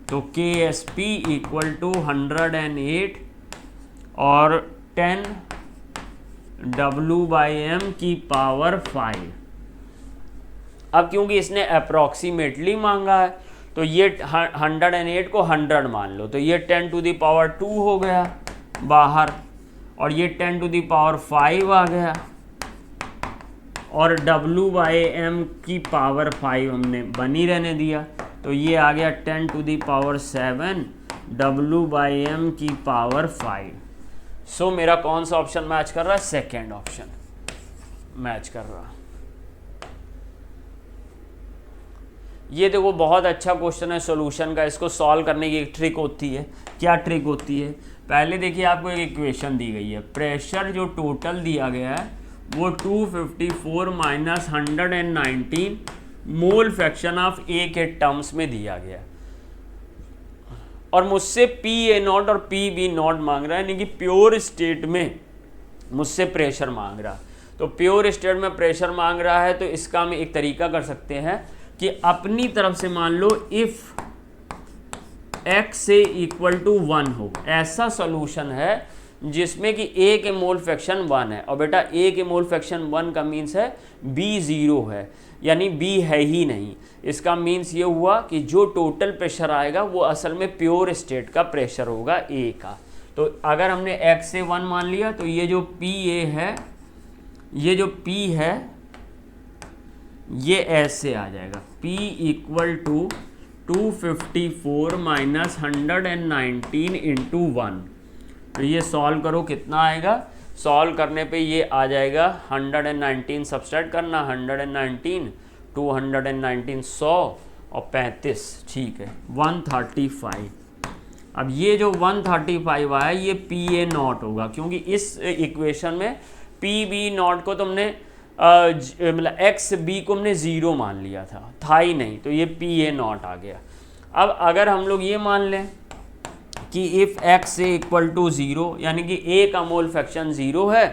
तो KSP इक्वल टू 108 और 10 W/m की पावर 5। अब क्योंकि इसने अप्रॉक्सीमेटली मांगा है तो ये 108 को 100 मान लो, तो ये 10 टू द पावर 2 हो गया बाहर, और ये 10 टू द पावर 5 आ गया, और W/m की पावर 5 हमने बनी रहने दिया, तो ये आ गया 10 टू द पावर 7 W/m की पावर 5। सो मेरा कौन सा ऑप्शन मैच कर रहा है, सेकेंड ऑप्शन मैच कर रहा। ये देखो बहुत अच्छा क्वेश्चन है सॉल्यूशन का, इसको सॉल्व करने की एक ट्रिक होती है। क्या ट्रिक होती है, पहले देखिए आपको एक इक्वेशन दी गई है, प्रेशर जो टोटल दिया गया है वो 254 minus 119 mole fraction of A के टर्म्स में दिया गया, और मुझसे PA0 और PB0 मांग रहा है, यानी कि प्योर स्टेट में मुझसे प्रेशर मांग रहा। तो प्योर स्टेट में प्रेशर मांग रहा है तो इसका हम एक तरीका कर सकते हैं कि अपनी तरफ से मान लो इफ x से इक्वल टू 1 हो, ऐसा सॉल्यूशन है जिसमें कि A के मोल फ्रैक्शन 1 है, और बेटा A के मोल फ्रैक्शन 1 का मीन्स है B 0 है, यानी B है ही नहीं। इसका मीन्स ये हुआ कि जो टोटल प्रेशर आएगा वो असल में प्योर स्टेट का प्रेशर होगा A का। तो अगर हमने x से 1 मान लिया तो ये जो PA है, ये जो P है ये ऐसे आ जाएगा, P equal to 254 minus 119 into 1। तो ये सॉल्व करो कितना आएगा, सॉल्व करने पे ये आ जाएगा 119 सब्सट्रैक्ट करना, 119 219 100 और 35, ठीक है 135। अब ये जो 135 आया ये PA0 होगा, क्योंकि इस इक्वेशन में PB0 को तुमने मतलब XB को हमने 0 मान लिया था ही नहीं, तो ये PA0 आ गया। अब अगर हम लोग ये मान लें कि इफ़ x इक्वल टू 0, यानी कि A का मोल फ्रैक्शन 0 है,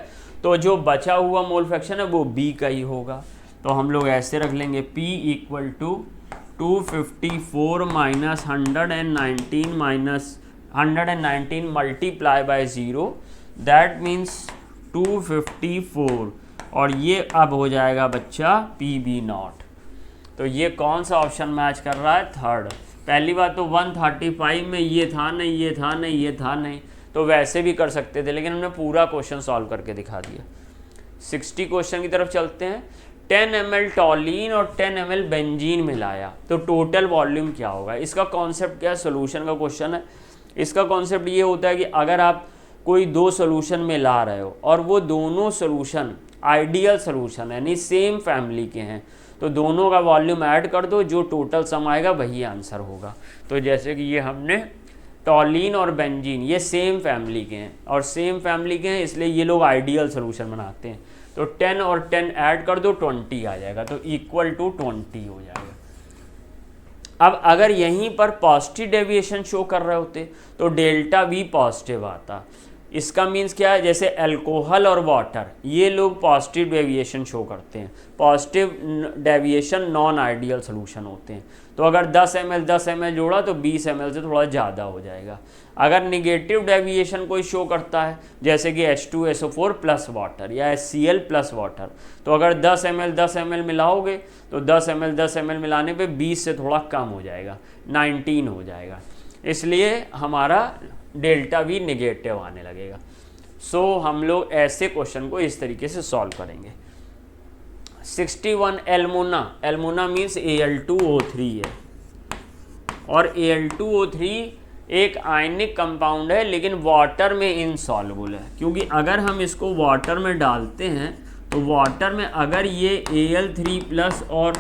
तो जो बचा हुआ मोल फ्रैक्शन है वो B का ही होगा। तो हम लोग ऐसे रख लेंगे P equal to 254 minus 119 multiply by 0, that means 254, और ये अब हो जाएगा बच्चा PB0। तो ये कौन सा ऑप्शन मैच कर रहा है, थर्ड। पहली बात तो 135 में ये था नहीं, ये था नहीं, ये था नहीं, तो वैसे भी कर सकते थे, लेकिन हमने पूरा क्वेश्चन सॉल्व करके दिखा दिया। 60 क्वेश्चन की तरफ चलते हैं। 10 ml टॉलिन और 10 ml बेंजीन मिलाया तो टोटल वॉल्यूम क्या होगा। इसका कॉन्सेप्ट क्या है, सोल्यूशन का क्वेश्चन है। इसका कॉन्सेप्ट ये होता है कि अगर आप कोई दो सोल्यूशन में ला रहे हो और वो दोनों सोल्यूशन आइडियल सोल्यूशन यानी सेम फैमिली के हैं, तो दोनों का वॉल्यूम ऐड कर दो, जो टोटल सम आएगा वही आंसर होगा। तो जैसे कि ये हमने टॉलिन और बेंजीन ये सेम फैमिली के हैं और सेम फैमिली के हैं इसलिए ये लोग आइडियल सोल्यूशन बनाते हैं। तो 10 और 10 ऐड कर दो 20 आ जाएगा, तो इक्वल टू 20 हो जाएगा। अब अगर यहीं पर पॉजिटिव डेविएशन शो कर रहे होते तो डेल्टा वी पॉजिटिव आता। इसका मीन्स क्या है, जैसे अल्कोहल और वाटर ये लोग पॉजिटिव डेविएशन शो करते हैं, positive deviation non ideal solution होते हैं। तो अगर 10 ml जोड़ा तो 20 ml से थोड़ा ज़्यादा हो जाएगा। अगर निगेटिव डेविएशन कोई शो करता है जैसे कि H2SO4 प्लस वाटर या HCl प्लस वाटर, तो अगर 10 ml मिलाओगे तो 10 ml मिलाने पे 20 से थोड़ा कम हो जाएगा, 19 हो जाएगा। इसलिए हमारा डेल्टा वी निगेटिव आने लगेगा। सो हम लोग ऐसे क्वेश्चन को इस तरीके से सॉल्व करेंगे। 61 एल्मोना मीन्स Al2O3 है और Al2O3 एक आयनिक कंपाउंड है लेकिन वाटर में इनसॉल्युबल है, क्योंकि अगर हम इसको वाटर में डालते हैं तो वाटर में अगर ये Al3 प्लस और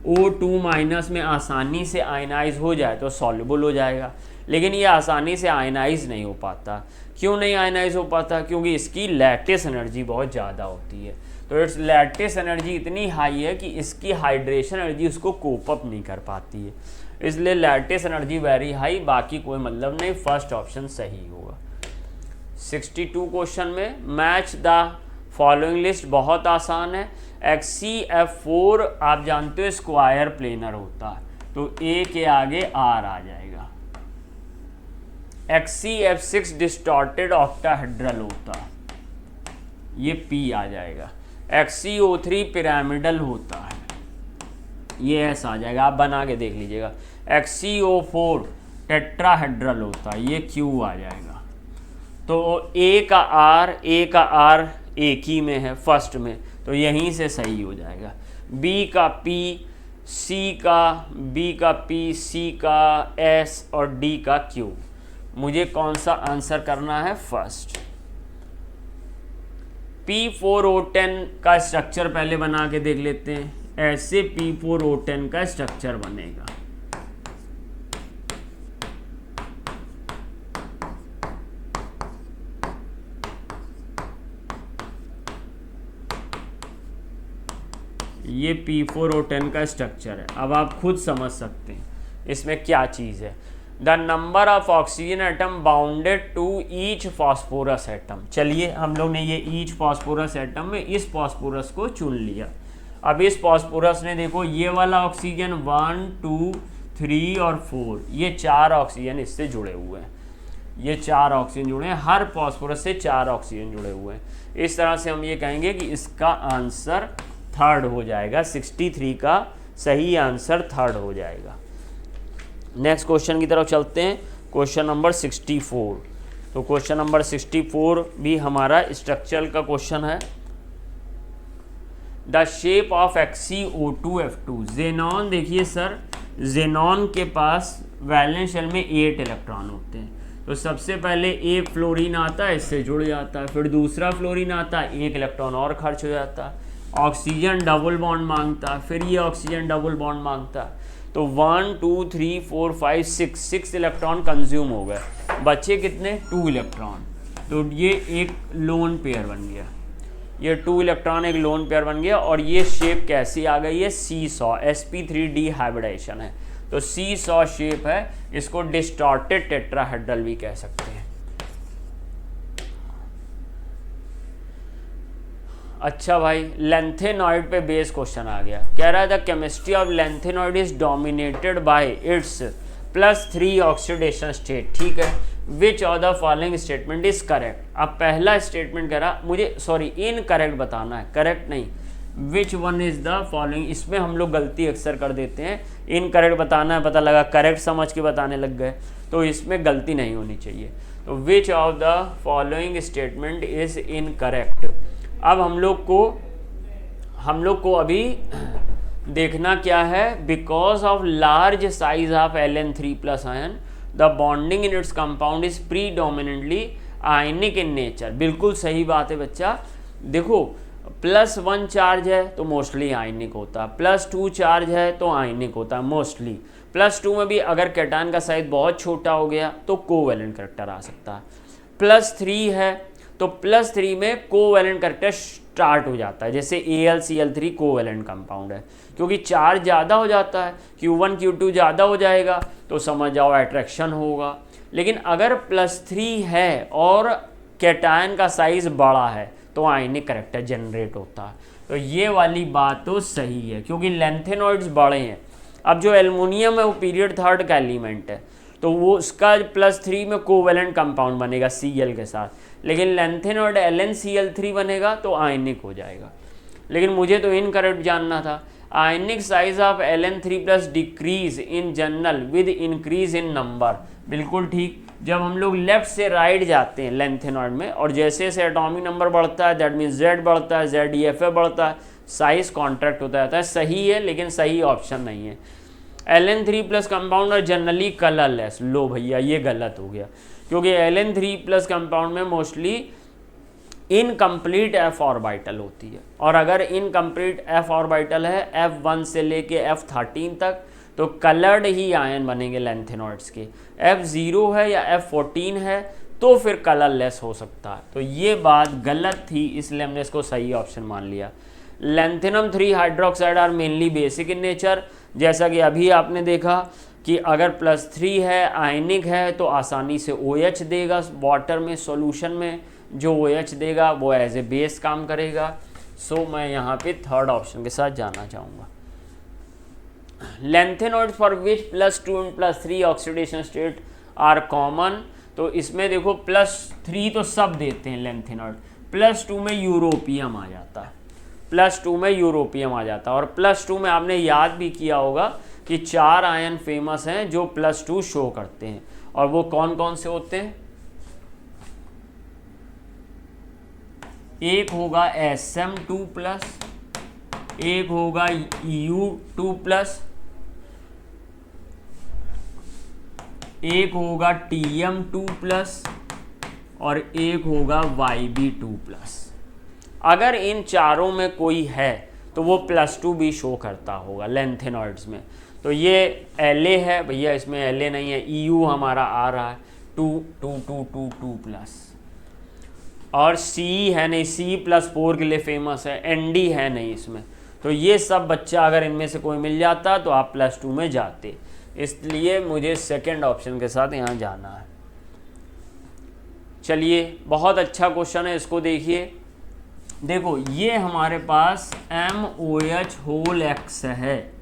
O2 माइनस में आसानी से आयनाइज हो जाए तो सॉल्युबल हो जाएगा, लेकिन ये आसानी से आयनाइज नहीं हो पाता। क्यों नहीं आयनाइज हो पाता? क्योंकि इसकी लैटिस एनर्जी बहुत ज़्यादा होती है। तो इट्स लैटिस एनर्जी इतनी हाई है कि इसकी हाइड्रेशन एनर्जी उसको कोप अप नहीं कर पाती है, इसलिए लैटिस एनर्जी वेरी हाई। बाकी कोई मतलब नहीं, फर्स्ट ऑप्शन सही होगा। 62 क्वेश्चन में मैच द फॉलोइंग लिस्ट बहुत आसान है। XCF4 आप जानते हो स्क्वायर प्लेनर होता है, तो A के आगे R आ जाएगा। XCF6 डिस्टॉर्टेड ऑक्टाहेड्रल होता है, ये P आ जाएगा। XCO3 पिरामिडल होता है, ये S आ जाएगा, आप बना के देख लीजिएगा। XCO4 टेट्राहेड्रल होता है, ये Q आ जाएगा। तो A का R एक ही में है फर्स्ट में, तो यहीं से सही हो जाएगा। B का P, B का P, C का S और D का Q। मुझे कौन सा आंसर करना है? फर्स्ट। P4O10 का स्ट्रक्चर पहले बना के देख लेते हैं। ऐसे P4O10 का स्ट्रक्चर बनेगा। ये P4O10 का स्ट्रक्चर है। अब आप खुद समझ सकते हैं इसमें क्या चीज़ है। The number of oxygen atom bounded to each phosphorus atom. चलिए हम लोग ने ये ईच फॉस्फोरस एटम में इस फॉस्फोरस को चुन लिया। अब इस फॉस्फोरस ने देखो ये वाला ऑक्सीजन 1, 2, 3 और 4 ये 4 ऑक्सीजन इससे जुड़े हुए हैं। ये 4 ऑक्सीजन जुड़े हैं, हर फॉस्फोरस से 4 ऑक्सीजन जुड़े हुए हैं। इस तरह से हम ये कहेंगे कि इसका आंसर थर्ड हो जाएगा। 63 का सही आंसर थर्ड हो जाएगा। नेक्स्ट क्वेश्चन की तरफ चलते हैं। Question number 64। तो क्वेश्चन नंबर 64 भी हमारा स्ट्रक्चरल का क्वेश्चन है। The shape of XeO2F2। Xenon देखिए सर, जेनॉन के पास वैलेंस शेल में 8 इलेक्ट्रॉन होते हैं। तो सबसे पहले एक फ्लोरीन आता है, इससे जुड़ जाता है, फिर दूसरा फ्लोरीन आता है, 1 इलेक्ट्रॉन और खर्च हो जाता है। ऑक्सीजन डबल बॉन्ड मांगता है, फिर ये ऑक्सीजन डबल बॉन्ड मांगता है। तो 1, 2, 3, 4, 5, 6 इलेक्ट्रॉन कंज्यूम हो गए, बचे कितने? 2 इलेक्ट्रॉन। तो ये एक लोन पेयर बन गया, ये 2 इलेक्ट्रॉन एक लोन पेयर बन गया। और ये शेप कैसी आ गई है? सीसॉ, sp3d हाइब्रिडाइजेशन है, तो सीसॉ शेप है। इसको डिस्टॉर्टेड टेट्राहेड्रल भी कह सकते हैं। अच्छा भाई, लेंथेनॉइड पे बेस क्वेश्चन आ गया। कह रहा था chemistry of lanthanoid is dominated by it's +3 oxidation state. ठीक है, विच of the following statement is correct. अब पहला स्टेटमेंट कह रहा मुझे इनकरेक्ट बताना है, करेक्ट नहीं। Which one is the following, इसमें हम लोग गलती अक्सर कर देते हैं। इनकरेक्ट बताना है, पता लगा करेक्ट समझ के बताने लग गए, तो इसमें गलती नहीं होनी चाहिए। तो विच of the following statement is incorrect. अब हम लोग को अभी देखना क्या है? Because of large size of Ln3+ ion the bonding in its compound is predominantly ionic in nature, बिल्कुल सही बात है बच्चा। देखो +1 चार्ज है तो मोस्टली आयनिक होता है, +2 चार्ज है तो आयनिक होता है मोस्टली, +2 में भी अगर कैटायन का साइज बहुत छोटा हो गया तो कोवैलेंट करैक्टर आ सकता है, +3 है तो +3 में कोवैलेंट करैक्टर स्टार्ट हो जाता है, जैसे AlCl3 कोवैलेंट कंपाउंड है, क्योंकि चार्ज ज़्यादा हो जाता है, Q1 Q2 ज़्यादा हो जाएगा तो समझ जाओ अट्रैक्शन होगा। लेकिन अगर +3 है और कैटायन का साइज बड़ा है तो आयनिक करैक्टर जनरेट होता है। तो ये वाली बात तो सही है, क्योंकि लेंथेनॉइड्स बड़े हैं। अब जो एल्युमिनियम है वो पीरियड थर्ड का एलिमेंट है, तो वो उसका +3 में कोवैलेंट कंपाउंड बनेगा Cl के साथ, लेकिन लेंथेनॉइड LnCl3 बनेगा तो आयनिक हो जाएगा। लेकिन मुझे तो इनकरेक्ट जानना था। आयनिक size of Ln3+ decrease in general with increase in number, बिल्कुल ठीक। जब हम लोग लेफ्ट से राइट जाते हैं लेंथेनॉइड में, और जैसे जैसे एटॉमिक नंबर बढ़ता है दैट मीन्स Z बढ़ता है, ZeFa बढ़ता है, साइज कॉन्ट्रैक्ट होता जाता है। सही है, लेकिन सही ऑप्शन नहीं है। Ln3+ कंपाउंड और जनरली कलरलेस, लो भैया ये गलत हो गया, क्योंकि Ln3+ कंपाउंड में मोस्टली इनकम्प्लीट f ऑर्बिटल होती है, और अगर इनकम्प्लीट f ऑर्बिटल है F1 से लेके F13 तक तो कलर्ड ही आयन बनेंगे लेंथेनॉइड्स के। F0 है या F14 है तो फिर कलरलेस हो सकता है। तो ये बात गलत थी, इसलिए हमने इसको सही ऑप्शन मान लिया। Lanthanum 3 hydroxide are mainly basic in nature, जैसा कि अभी आपने देखा कि अगर +3 है आयनिक है तो आसानी से OH देगा वाटर में, सॉल्यूशन में जो OH देगा वो एज ए बेस काम करेगा। सो मैं यहाँ पे थर्ड ऑप्शन के साथ जाना चाहूँगा। Lanthanoid for which +2 and +3 oxidation state are common, तो इसमें देखो +3 तो सब देते हैं लेंथेनॉइड, +2 में यूरोपियम आ जाता है, +2 में यूरोपियम आ जाता है। और +2 में आपने याद भी किया होगा कि 4 आयन फेमस हैं जो +2 शो करते हैं, और वो कौन कौन से होते हैं? एक होगा Sm2+, एक होगा U2+, एक होगा Tm2+, और एक होगा Yb2+। अगर इन चारों में कोई है तो वो +2 भी शो करता होगा लेंथेनॉइड्स में। तो ये La है भैया, इसमें La नहीं है, Eu हमारा आ रहा है 2+, और C है नहीं, C+4 के लिए फेमस है, Nd है नहीं इसमें। तो ये सब बच्चा अगर इनमें से कोई मिल जाता तो आप +2 में जाते, इसलिए मुझे सेकंड ऑप्शन के साथ यहाँ जाना है। चलिए बहुत अच्छा क्वेश्चन है, इसको देखिए। देखो ये हमारे पास MOH है।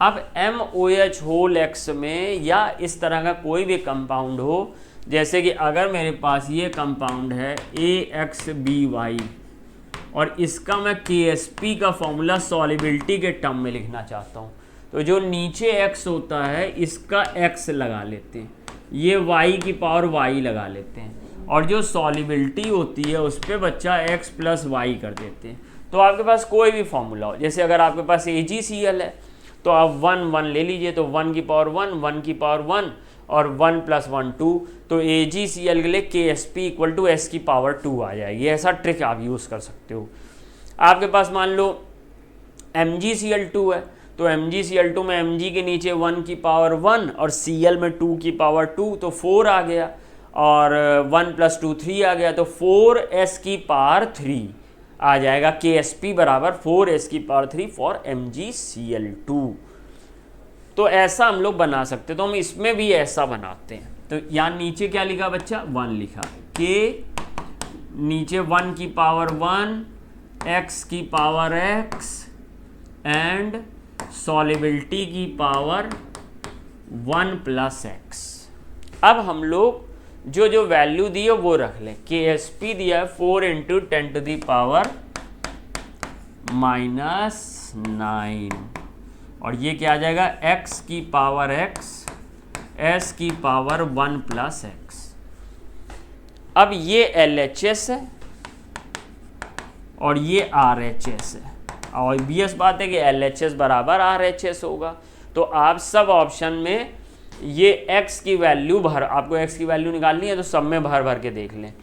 अब MOH में या इस तरह का कोई भी कंपाउंड हो, जैसे कि अगर मेरे पास ये कंपाउंड है AXBY और इसका मैं KSP का फॉर्मूला सॉलिबिलिटी के टर्म में लिखना चाहता हूँ, तो जो नीचे X होता है इसका X लगा लेते हैं, ये Y की पावर Y लगा लेते हैं, और जो सॉलिबिलिटी होती है उस पर बच्चा X + Y कर देते हैं। तो आपके पास कोई भी फॉर्मूला हो, जैसे अगर आपके पास AgCl है तो आप 1 1 ले लीजिए, तो 1 की पावर 1, 1 की पावर 1 और 1 + 1 2, तो AgCl के लिए KSP = S की पावर 2 आ जाएगी। ऐसा ट्रिक आप यूज़ कर सकते हो। आपके पास मान लो MgCl2 है, तो MgCl2 में Mg के नीचे 1 की पावर 1 और Cl में 2 की पावर 2, तो 4 आ गया, और 1 + 2 3 आ गया, तो 4s की पावर 3 आ जाएगा। KSP = 4s की पावर 3 फॉर MgCl2। तो ऐसा हम लोग बना सकते, तो हम इसमें भी ऐसा बनाते हैं। तो यहाँ नीचे क्या लिखा बच्चा? 1 लिखा, K नीचे 1 की पावर 1, X की पावर X एंड सॉलिबिलिटी की पावर 1 + X। अब हम लोग जो जो वैल्यू दी है वो रख लें। KSP दिया है 4 × 10⁻⁹, और ये क्या आ जाएगा? X की पावर X, S की पावर 1 + X। अब ये LHS है और ये RHS है, और obvious बात है कि LHS = RHS होगा। तो आप सब ऑप्शन में ये x की वैल्यू भर, आपको x की वैल्यू निकालनी है तो सब में भर भर के देख लें।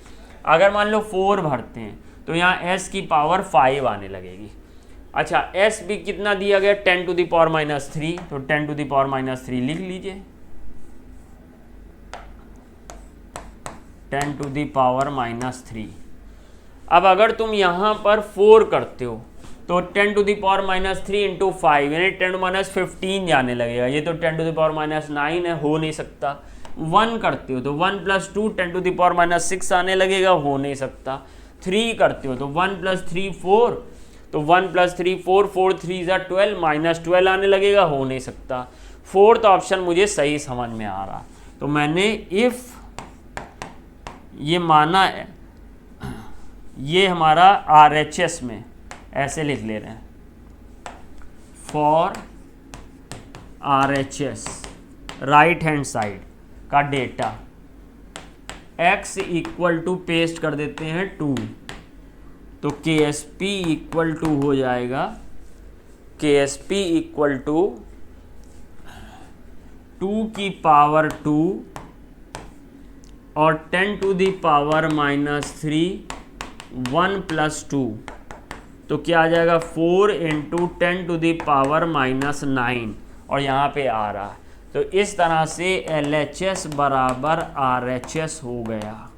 अगर मान लो 4 भरते हैं तो यहाँ s की पावर 5 आने लगेगी। अच्छा, s भी कितना दिया गया 10 टू द पावर -3, तो 10 टू द पावर -3 लिख लीजिए, 10 टू द पावर -3। अब अगर तुम यहाँ पर 4 करते हो तो 10 टू द पावर -3 इंटू 5 यानी 10 टू -15 जाने लगेगा। ये तो 10 टू द पावर -9 है, हो नहीं सकता। 1 करते हो तो 1 + 2 10 टू द पावर -6 आने लगेगा, हो नहीं सकता। 3 करते हो तो 1 + 3 4, तो 1 + 3 4, 4 3 12, -12 आने लगेगा, हो नहीं सकता। फोर्थ ऑप्शन मुझे सही समझ में आ रहा, तो मैंने इफ ये माना है, ये हमारा RHS में ऐसे लिख ले रहे हैं, for RHS right hand side का data x equal to paste कर देते हैं 2, तो KSP इक्वल टू हो जाएगा, KSP इक्वल टू 2 की पावर 2 और 10 टू द पावर -3 1 + 2, तो क्या आ जाएगा 4 × 10 टू द पावर -9 और यहाँ पे आ रहा है। तो इस तरह से LHS बराबर RHS हो गया।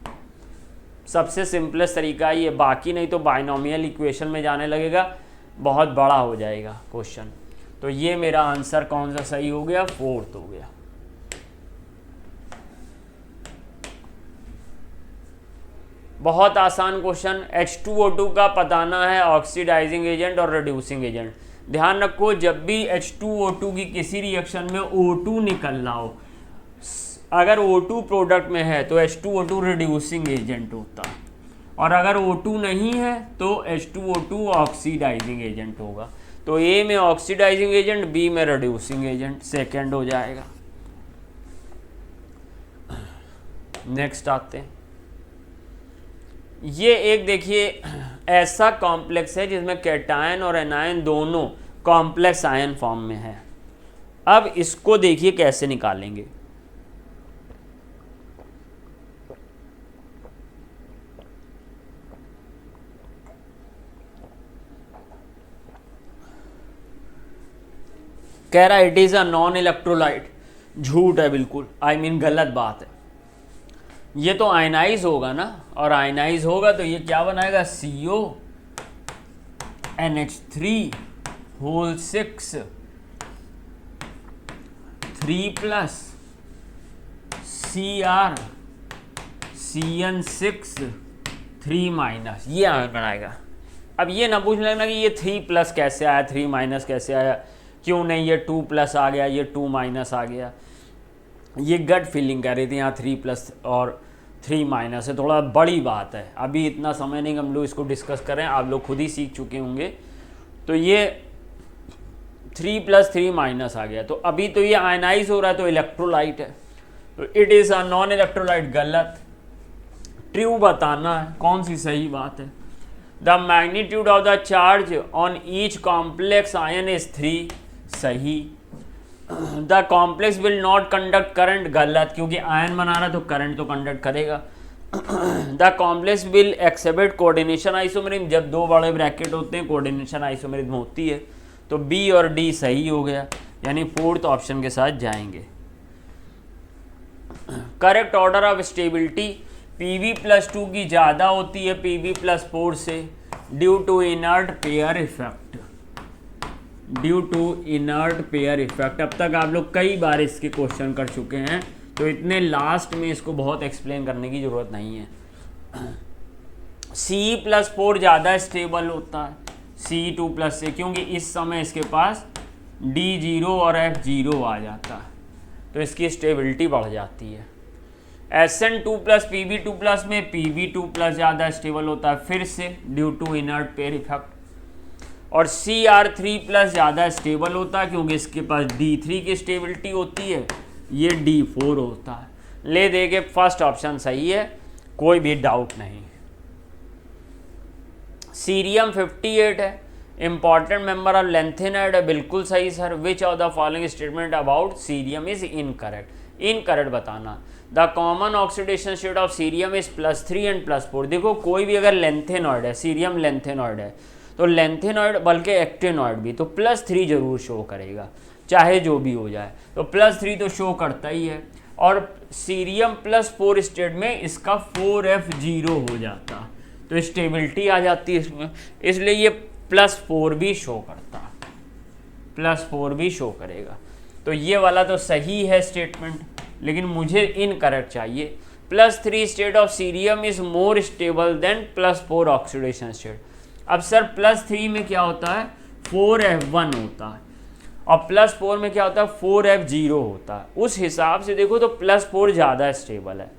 सबसे सिंपलेस्ट तरीका ये, बाकी नहीं तो बाइनोमियल इक्वेशन में जाने लगेगा, बहुत बड़ा हो जाएगा क्वेश्चन। तो ये मेरा आंसर कौन सा सही हो गया, 4th हो गया। बहुत आसान क्वेश्चन। H2O2 का बताना है ऑक्सीडाइजिंग एजेंट और रिड्यूसिंग एजेंट। ध्यान रखो, जब भी H2O2 की किसी रिएक्शन में O2 निकल रहा हो, अगर O2 प्रोडक्ट में है तो H2O2 रिड्यूसिंग एजेंट होता है, और अगर O2 नहीं है तो H2O2 ऑक्सीडाइजिंग एजेंट होगा। तो A में ऑक्सीडाइजिंग एजेंट, B में रिड्यूसिंग एजेंट, सेकेंड हो जाएगा। नेक्स्ट आते हैं, ये एक देखिए ऐसा कॉम्प्लेक्स है जिसमें कैटायन और एनायन दोनों कॉम्प्लेक्स आयन फॉर्म में है। अब इसको देखिए कैसे निकालेंगे। कह रहा है it is a non electrolyte, झूठ है बिल्कुल, आई मीन गलत बात है। ये तो आयनाइज होगा ना, और आयनाइज होगा तो ये क्या बनाएगा, CO NH3 whole 6 3 + Cr CN6 3 - ये बनाएगा। अब ये ना पूछ लेना कि ये 3+ कैसे आया, 3 - कैसे आया, क्यों नहीं ये 2+ आ गया, ये 2 - आ गया। ये गट फीलिंग कह रही थी यहाँ 3+ और 3 है, थोड़ा बड़ी बात है। अभी इतना समय नहीं हम लोग इसको डिस्कस करें, आप लोग खुद ही सीख चुके होंगे। तो ये 3 + 3 आ गया, तो अभी तो ये आयनाइज हो रहा है तो इलेक्ट्रोलाइट है, तो it is a non electrolyte, गलत। ट्रू बताना है कौन सी सही बात है। The magnitude of the charge on each complex ion is 3, सही। The complex will not conduct current, गलत, क्योंकि आयन बना रहा तो करंट तो कंडक्ट करेगा। The complex will exhibit coordination isomerism, जब दो बड़े ब्रैकेट होते हैं कोऑर्डिनेशन आइसोमेरिज्म होती है। तो बी और डी सही हो गया, यानी 4th ऑप्शन के साथ जाएंगे। Correct order of stability, Pb+2 की ज़्यादा होती है Pb+4 से, due to inert pair effect, due to inert pair effect. अब तक आप लोग कई बार इसके क्वेश्चन कर चुके हैं, तो इतने लास्ट में इसको बहुत एक्सप्लेन करने की ज़रूरत नहीं है। Ce+4 ज़्यादा स्टेबल होता है Ce2+ से, क्योंकि इस समय इसके पास D0 और F0 आ जाता है, तो इसकी स्टेबिलिटी बढ़ जाती है। Sn2+ Pb2+ में Pb2+ ज़्यादा स्टेबल होता है, फिर से due to inert pair effect. और Cr3+ ज़्यादा स्टेबल होता है, क्योंकि इसके पास D3 की स्टेबिलिटी होती है, ये D4 होता है। ले दे के फर्स्ट ऑप्शन सही है, कोई भी डाउट नहीं। सीरियम 58 है, इंपॉर्टेंट मेंबर ऑफ लेंथेनाइड है, बिल्कुल सही sir. Which of the following statement about cerium is incorrect, incorrect बताना। The common oxidation state of cerium is +3 and +4। देखो कोई भी अगर लेंथेनॉइड है, सीरियम लेंथेनॉइड है, तो लेंथेनॉइड बल्कि एक्टेनॉइड भी तो +3 जरूर शो करेगा, चाहे जो भी हो जाए, तो +3 तो शो करता ही है। और सीरियम +4 स्टेट में इसका 4F0 हो जाता, तो स्टेबिलिटी आ जाती है इसमें, इसलिए ये +4 भी शो करता, +4 भी शो करेगा। तो ये वाला तो सही है स्टेटमेंट, लेकिन मुझे इनकरेक्ट चाहिए। +3 state of cerium is more stable than +4 oxidation state. अब सर +3 में क्या होता है, 4F1 होता है, और +4 में क्या होता है, 4F0 होता है। उस हिसाब से देखो तो +4 ज़्यादा स्टेबल है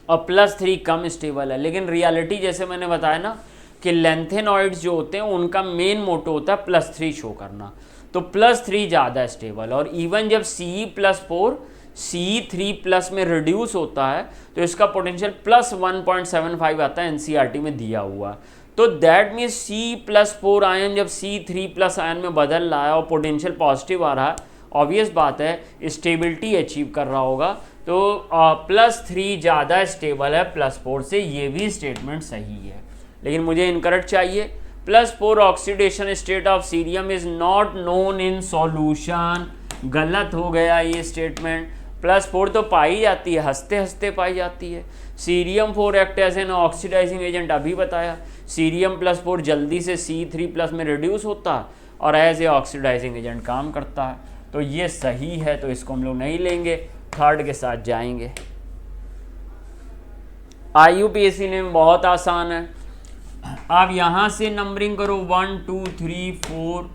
और +3 कम स्टेबल है। लेकिन रियलिटी जैसे मैंने बताया ना कि लेंथेनॉइड्स जो होते हैं उनका मेन मोटो होता है +3 शो करना, तो +3 ज़्यादा स्टेबल। और इवन जब Ce+4 Ce3+ में रिड्यूस होता है तो इसका पोटेंशियल +1.75 आता है, NCERT में दिया हुआ। तो दैट मीन्स C+4 आयन जब C3+ आयन में बदल रहा है और पोटेंशियल पॉजिटिव आ रहा है, ऑब्वियस बात है स्टेबिलिटी अचीव कर रहा होगा, तो +3 ज़्यादा स्टेबल है +4 से, ये भी स्टेटमेंट सही है। लेकिन मुझे इनकरेक्ट चाहिए। +4 oxidation state of cerium is not known in solution, गलत हो गया ये स्टेटमेंट। +4 तो पाई जाती है, हंसते हंसते पाई जाती है। Cerium 4 act as an oxidising agent, अभी बताया सीरियम +4 जल्दी से C3+ में रिड्यूस होता है और एज ए ऑक्सीडाइजिंग एजेंट काम करता है, तो ये सही है, तो इसको हम लोग नहीं लेंगे, थर्ड के साथ जाएंगे। IUPAC ने बहुत आसान है। आप यहाँ से नंबरिंग करो 1 2 3 4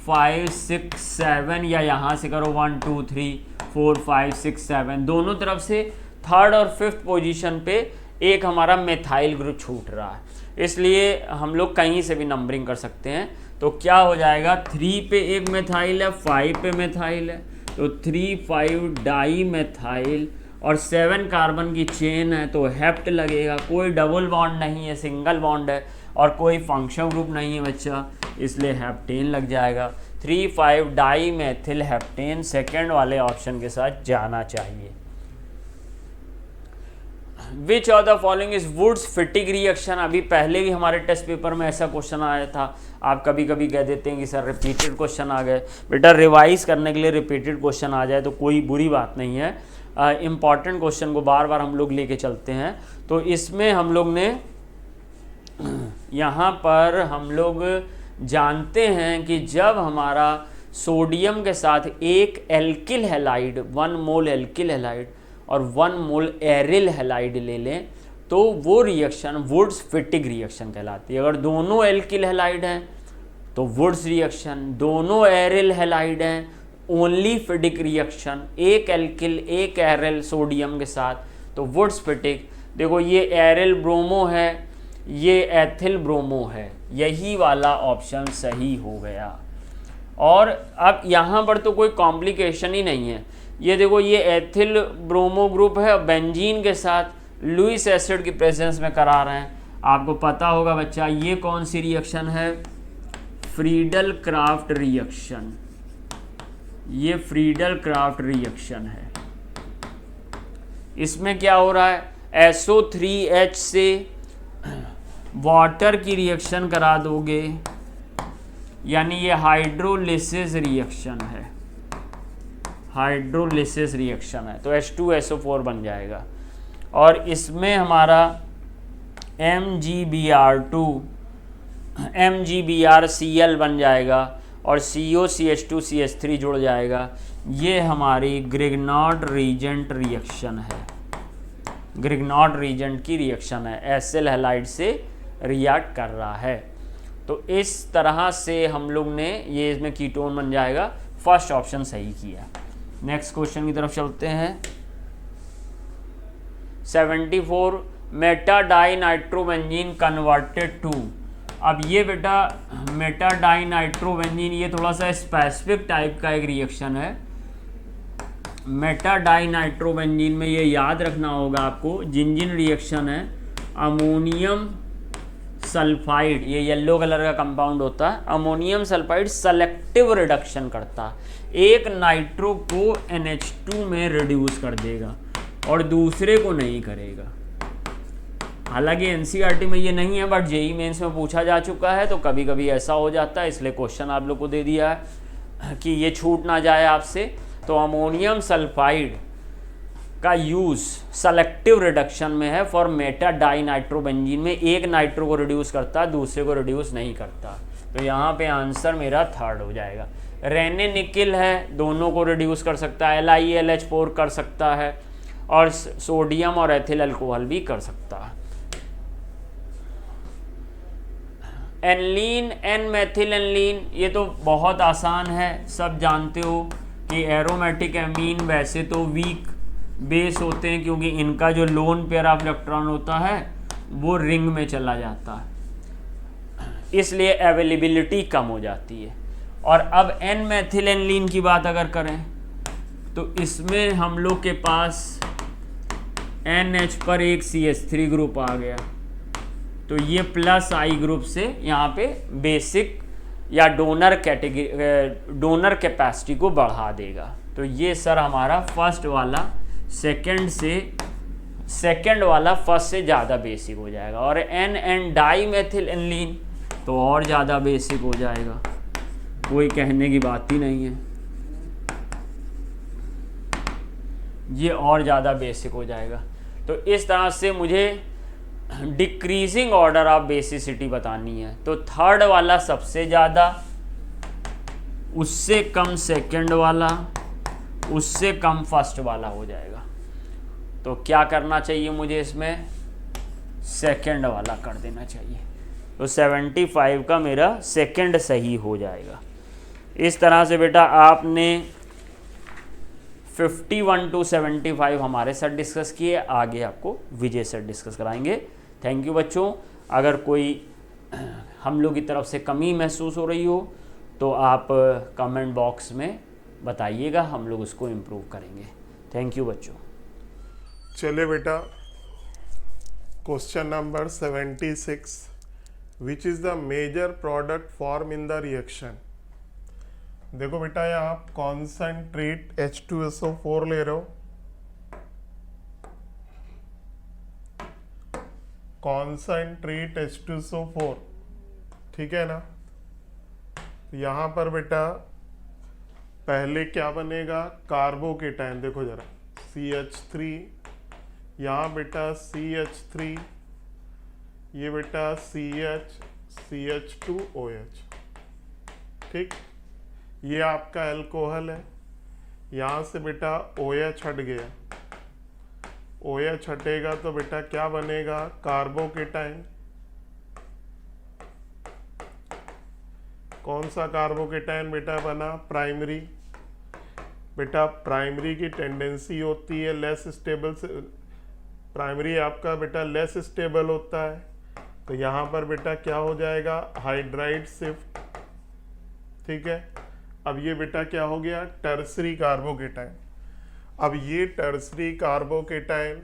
5 6 7, या यहाँ से करो 1 2 3 4 5 6 7, दोनों तरफ से थर्ड और फिफ्थ पोजीशन पे एक हमारा मेथाइल ग्रुप छूट रहा है, इसलिए हम लोग कहीं से भी नंबरिंग कर सकते हैं। तो क्या हो जाएगा, 3 पे एक मेथाइल है, 5 पे मेथाइल है, तो 3 5 डाई मेथाइल, और 7 कार्बन की चेन है तो हेप्ट लगेगा। कोई डबल बॉन्ड नहीं है, सिंगल बॉन्ड है, और कोई फंक्शन ग्रुप नहीं है बच्चा, इसलिए हेप्टेन लग जाएगा। 3 5 डाई मेथिल हेप्टेन सेकेंड वाले ऑप्शन के साथ जाना चाहिए। Which of the following is Wurtz Fittig reaction, अभी पहले भी हमारे टेस्ट पेपर में ऐसा क्वेश्चन आया था। आप कभी कभी कह देते हैं कि सर रिपीटेड क्वेश्चन आ गए, बेटा रिवाइज करने के लिए रिपीटेड क्वेश्चन आ जाए तो कोई बुरी बात नहीं है, इम्पॉर्टेंट क्वेश्चन को बार बार हम लोग लेके चलते हैं। तो इसमें हम लोग ने यहाँ पर हम लोग जानते हैं कि जब हमारा सोडियम के साथ एक एल्किल हैलाइड 1 मोल एल्किल हैलाइड और 1 मोल एरिल हैलाइड ले लें तो वो रिएक्शन वुड्स फिटिक रिएक्शन कहलाती है। अगर दोनों एल्किल हैलाइड हैं तो वुड्स रिएक्शन, दोनों एरिल हैलाइड हैं ओनली फिटिक रिएक्शन, एक एल्किल एक एरिल सोडियम के साथ तो वुड्स फिटिक। देखो ये एरिल ब्रोमो है, ये एथिल ब्रोमो है, यही वाला ऑप्शन सही हो गया। और अब यहाँ पर तो कोई कॉम्प्लिकेशन ही नहीं है। ये देखो ये एथिल ब्रोमो ग्रुप है, बेंजीन के साथ लुईस एसिड की प्रेजेंस में करा रहे हैं। आपको पता होगा बच्चा ये कौन सी रिएक्शन है, फ्रीडल क्राफ्ट रिएक्शन, ये फ्रीडल क्राफ्ट रिएक्शन है। इसमें क्या हो रहा है, SO3H से वाटर की रिएक्शन करा दोगे, यानी ये हाइड्रोलिसिस रिएक्शन है, हाइड्रोलिसिस रिएक्शन है, तो H2SO4 बन जाएगा। और इसमें हमारा MgBr2 MgBrCl बन जाएगा और COCH2CH3 जुड़ जाएगा। ये हमारी ग्रिग्नॉड रीजेंट रिएक्शन है, ग्रिग्नॉड रीजेंट की रिएक्शन है, एसिल हैलाइड से रिएक्ट कर रहा है। तो इस तरह से हम लोग ने ये इसमें कीटोन बन जाएगा, फर्स्ट ऑप्शन सही किया। नेक्स्ट क्वेश्चन की तरफ चलते हैं। 74 meta di nitrobenzene converted to, अब ये बेटा मेटा डाई नाइट्रोबेंजीन ये थोड़ा सा स्पेसिफिक टाइप का एक रिएक्शन है। मेटा डाई नाइट्रोबेंजीन में ये याद रखना होगा आपको, जिन जिन रिएक्शन है अमोनियम सल्फाइड, ये येलो कलर का कंपाउंड होता है, अमोनियम सल्फाइड सेलेक्टिव रिडक्शन करता है, एक नाइट्रो को NH2 में रिड्यूस कर देगा और दूसरे को नहीं करेगा। हालांकि एनसीईआरटी में ये नहीं है, बट जेईई मेंस में पूछा जा चुका है, तो कभी कभी ऐसा हो जाता है, इसलिए क्वेश्चन आप लोग को दे दिया है कि ये छूट ना जाए आपसे। तो अमोनियम सल्फाइड का यूज़ सेलेक्टिव रिडक्शन में है फॉर मेटा डाई नाइट्रोबेंजीन में, एक नाइट्रो को रिड्यूस करता है, दूसरे को रिड्यूस नहीं करता। तो यहाँ पे आंसर मेरा थर्ड हो जाएगा। रेने निकिल है, दोनों को रिड्यूस कर सकता है, LiAlH4 कर सकता है, और सोडियम और एथिल अल्कोहल भी कर सकता है। एनलीन, एन मेथिल एनलीन, ये तो बहुत आसान है, सब जानते हो कि एरोमेटिक एमीन वैसे तो वीक बेस होते हैं, क्योंकि इनका जो लोन पेयर ऑफ इलेक्ट्रॉन होता है वो रिंग में चला जाता है, इसलिए अवेलेबिलिटी कम हो जाती है। और अब एन मेथिल एनलीन की बात अगर करें तो इसमें हम लोग के पास NH पर एक CH3 ग्रुप आ गया, तो ये प्लस I ग्रुप से यहाँ पे बेसिक या डोनर कैटेगरी, डोनर कैपेसिटी को बढ़ा देगा। तो ये सर हमारा फर्स्ट वाला सेकंड वाला फर्स्ट से ज़्यादा बेसिक हो जाएगा, और N डाई मेथिल एनलीन तो और ज़्यादा बेसिक हो जाएगा, कोई कहने की बात ही नहीं है, ये और ज़्यादा बेसिक हो जाएगा। तो इस तरह से मुझे डिक्रीजिंग ऑर्डर ऑफ बेसिसिटी बतानी है। तो थर्ड वाला सबसे ज़्यादा, उससे कम सेकंड वाला, उससे कम फर्स्ट वाला हो जाएगा। तो क्या करना चाहिए मुझे इसमें, सेकंड वाला कर देना चाहिए। तो 75 का मेरा सेकंड सही हो जाएगा। इस तरह से बेटा आपने 51 to 75 हमारे साथ डिस्कस किए, आगे आपको विजय सर डिस्कस कराएंगे। थैंक यू बच्चों। अगर कोई हम लोग की तरफ से कमी महसूस हो रही हो तो आप कमेंट बॉक्स में बताइएगा, हम लोग उसको इम्प्रूव करेंगे। थैंक यू बच्चों। चलिए बेटा, question number 76, which is the major product form in the reaction. देखो बेटा, यहाँ आप कॉन्सेंट्रेट H2SO4 ले रहे हो, कॉन्सेंट्रेट H2SO4, ठीक है ना। यहाँ पर बेटा पहले क्या बनेगा, कार्बोकेटाइन, देखो जरा CH3, यहाँ बेटा CH3, ये बेटा CH2OH, ठीक। ये आपका अल्कोहल है, यहाँ से बेटा OH हट गया, OH हटेगा तो बेटा क्या बनेगा, कार्बोकेटाइन। कौन सा कार्बोकेटाइन बेटा बना, प्राइमरी। बेटा प्राइमरी की टेंडेंसी होती है लेस स्टेबल से, प्राइमरी आपका बेटा लेस स्टेबल होता है, तो यहाँ पर बेटा क्या हो जाएगा, हाइड्राइड शिफ्ट, ठीक है। अब ये बेटा क्या हो गया, टर्सरी कार्बोकेटाइन। अब ये टर्सरी कार्बोकेटाइन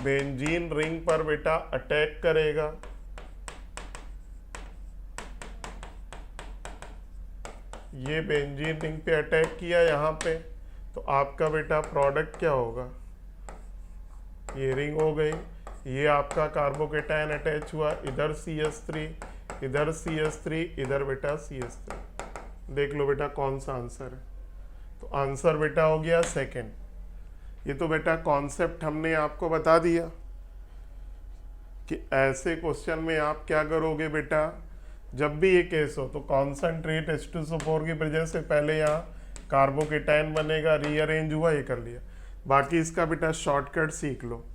बेंजीन रिंग पर बेटा अटैक करेगा, ये बेंजीन रिंग पे अटैक किया यहाँ पे, तो आपका बेटा प्रोडक्ट क्या होगा, ये रिंग हो गई, ये आपका कार्बोकेटाइन अटैच हुआ, इधर CH3, इधर CH3, इधर बेटा CH3। देख लो बेटा कौन सा आंसर है। तो आंसर बेटा हो गया सेकंड। ये तो बेटा कॉन्सेप्ट हमने आपको बता दिया कि ऐसे क्वेश्चन में आप क्या करोगे बेटा, जब भी ये केस हो तो कॉन्सेंट्रेट H2SO4 की वजह से पहले यहाँ कार्बोकेटाइन बनेगा, रीअरेंज हुआ, ये कर लिया। बाकी इसका बेटा शॉर्टकट सीख लो,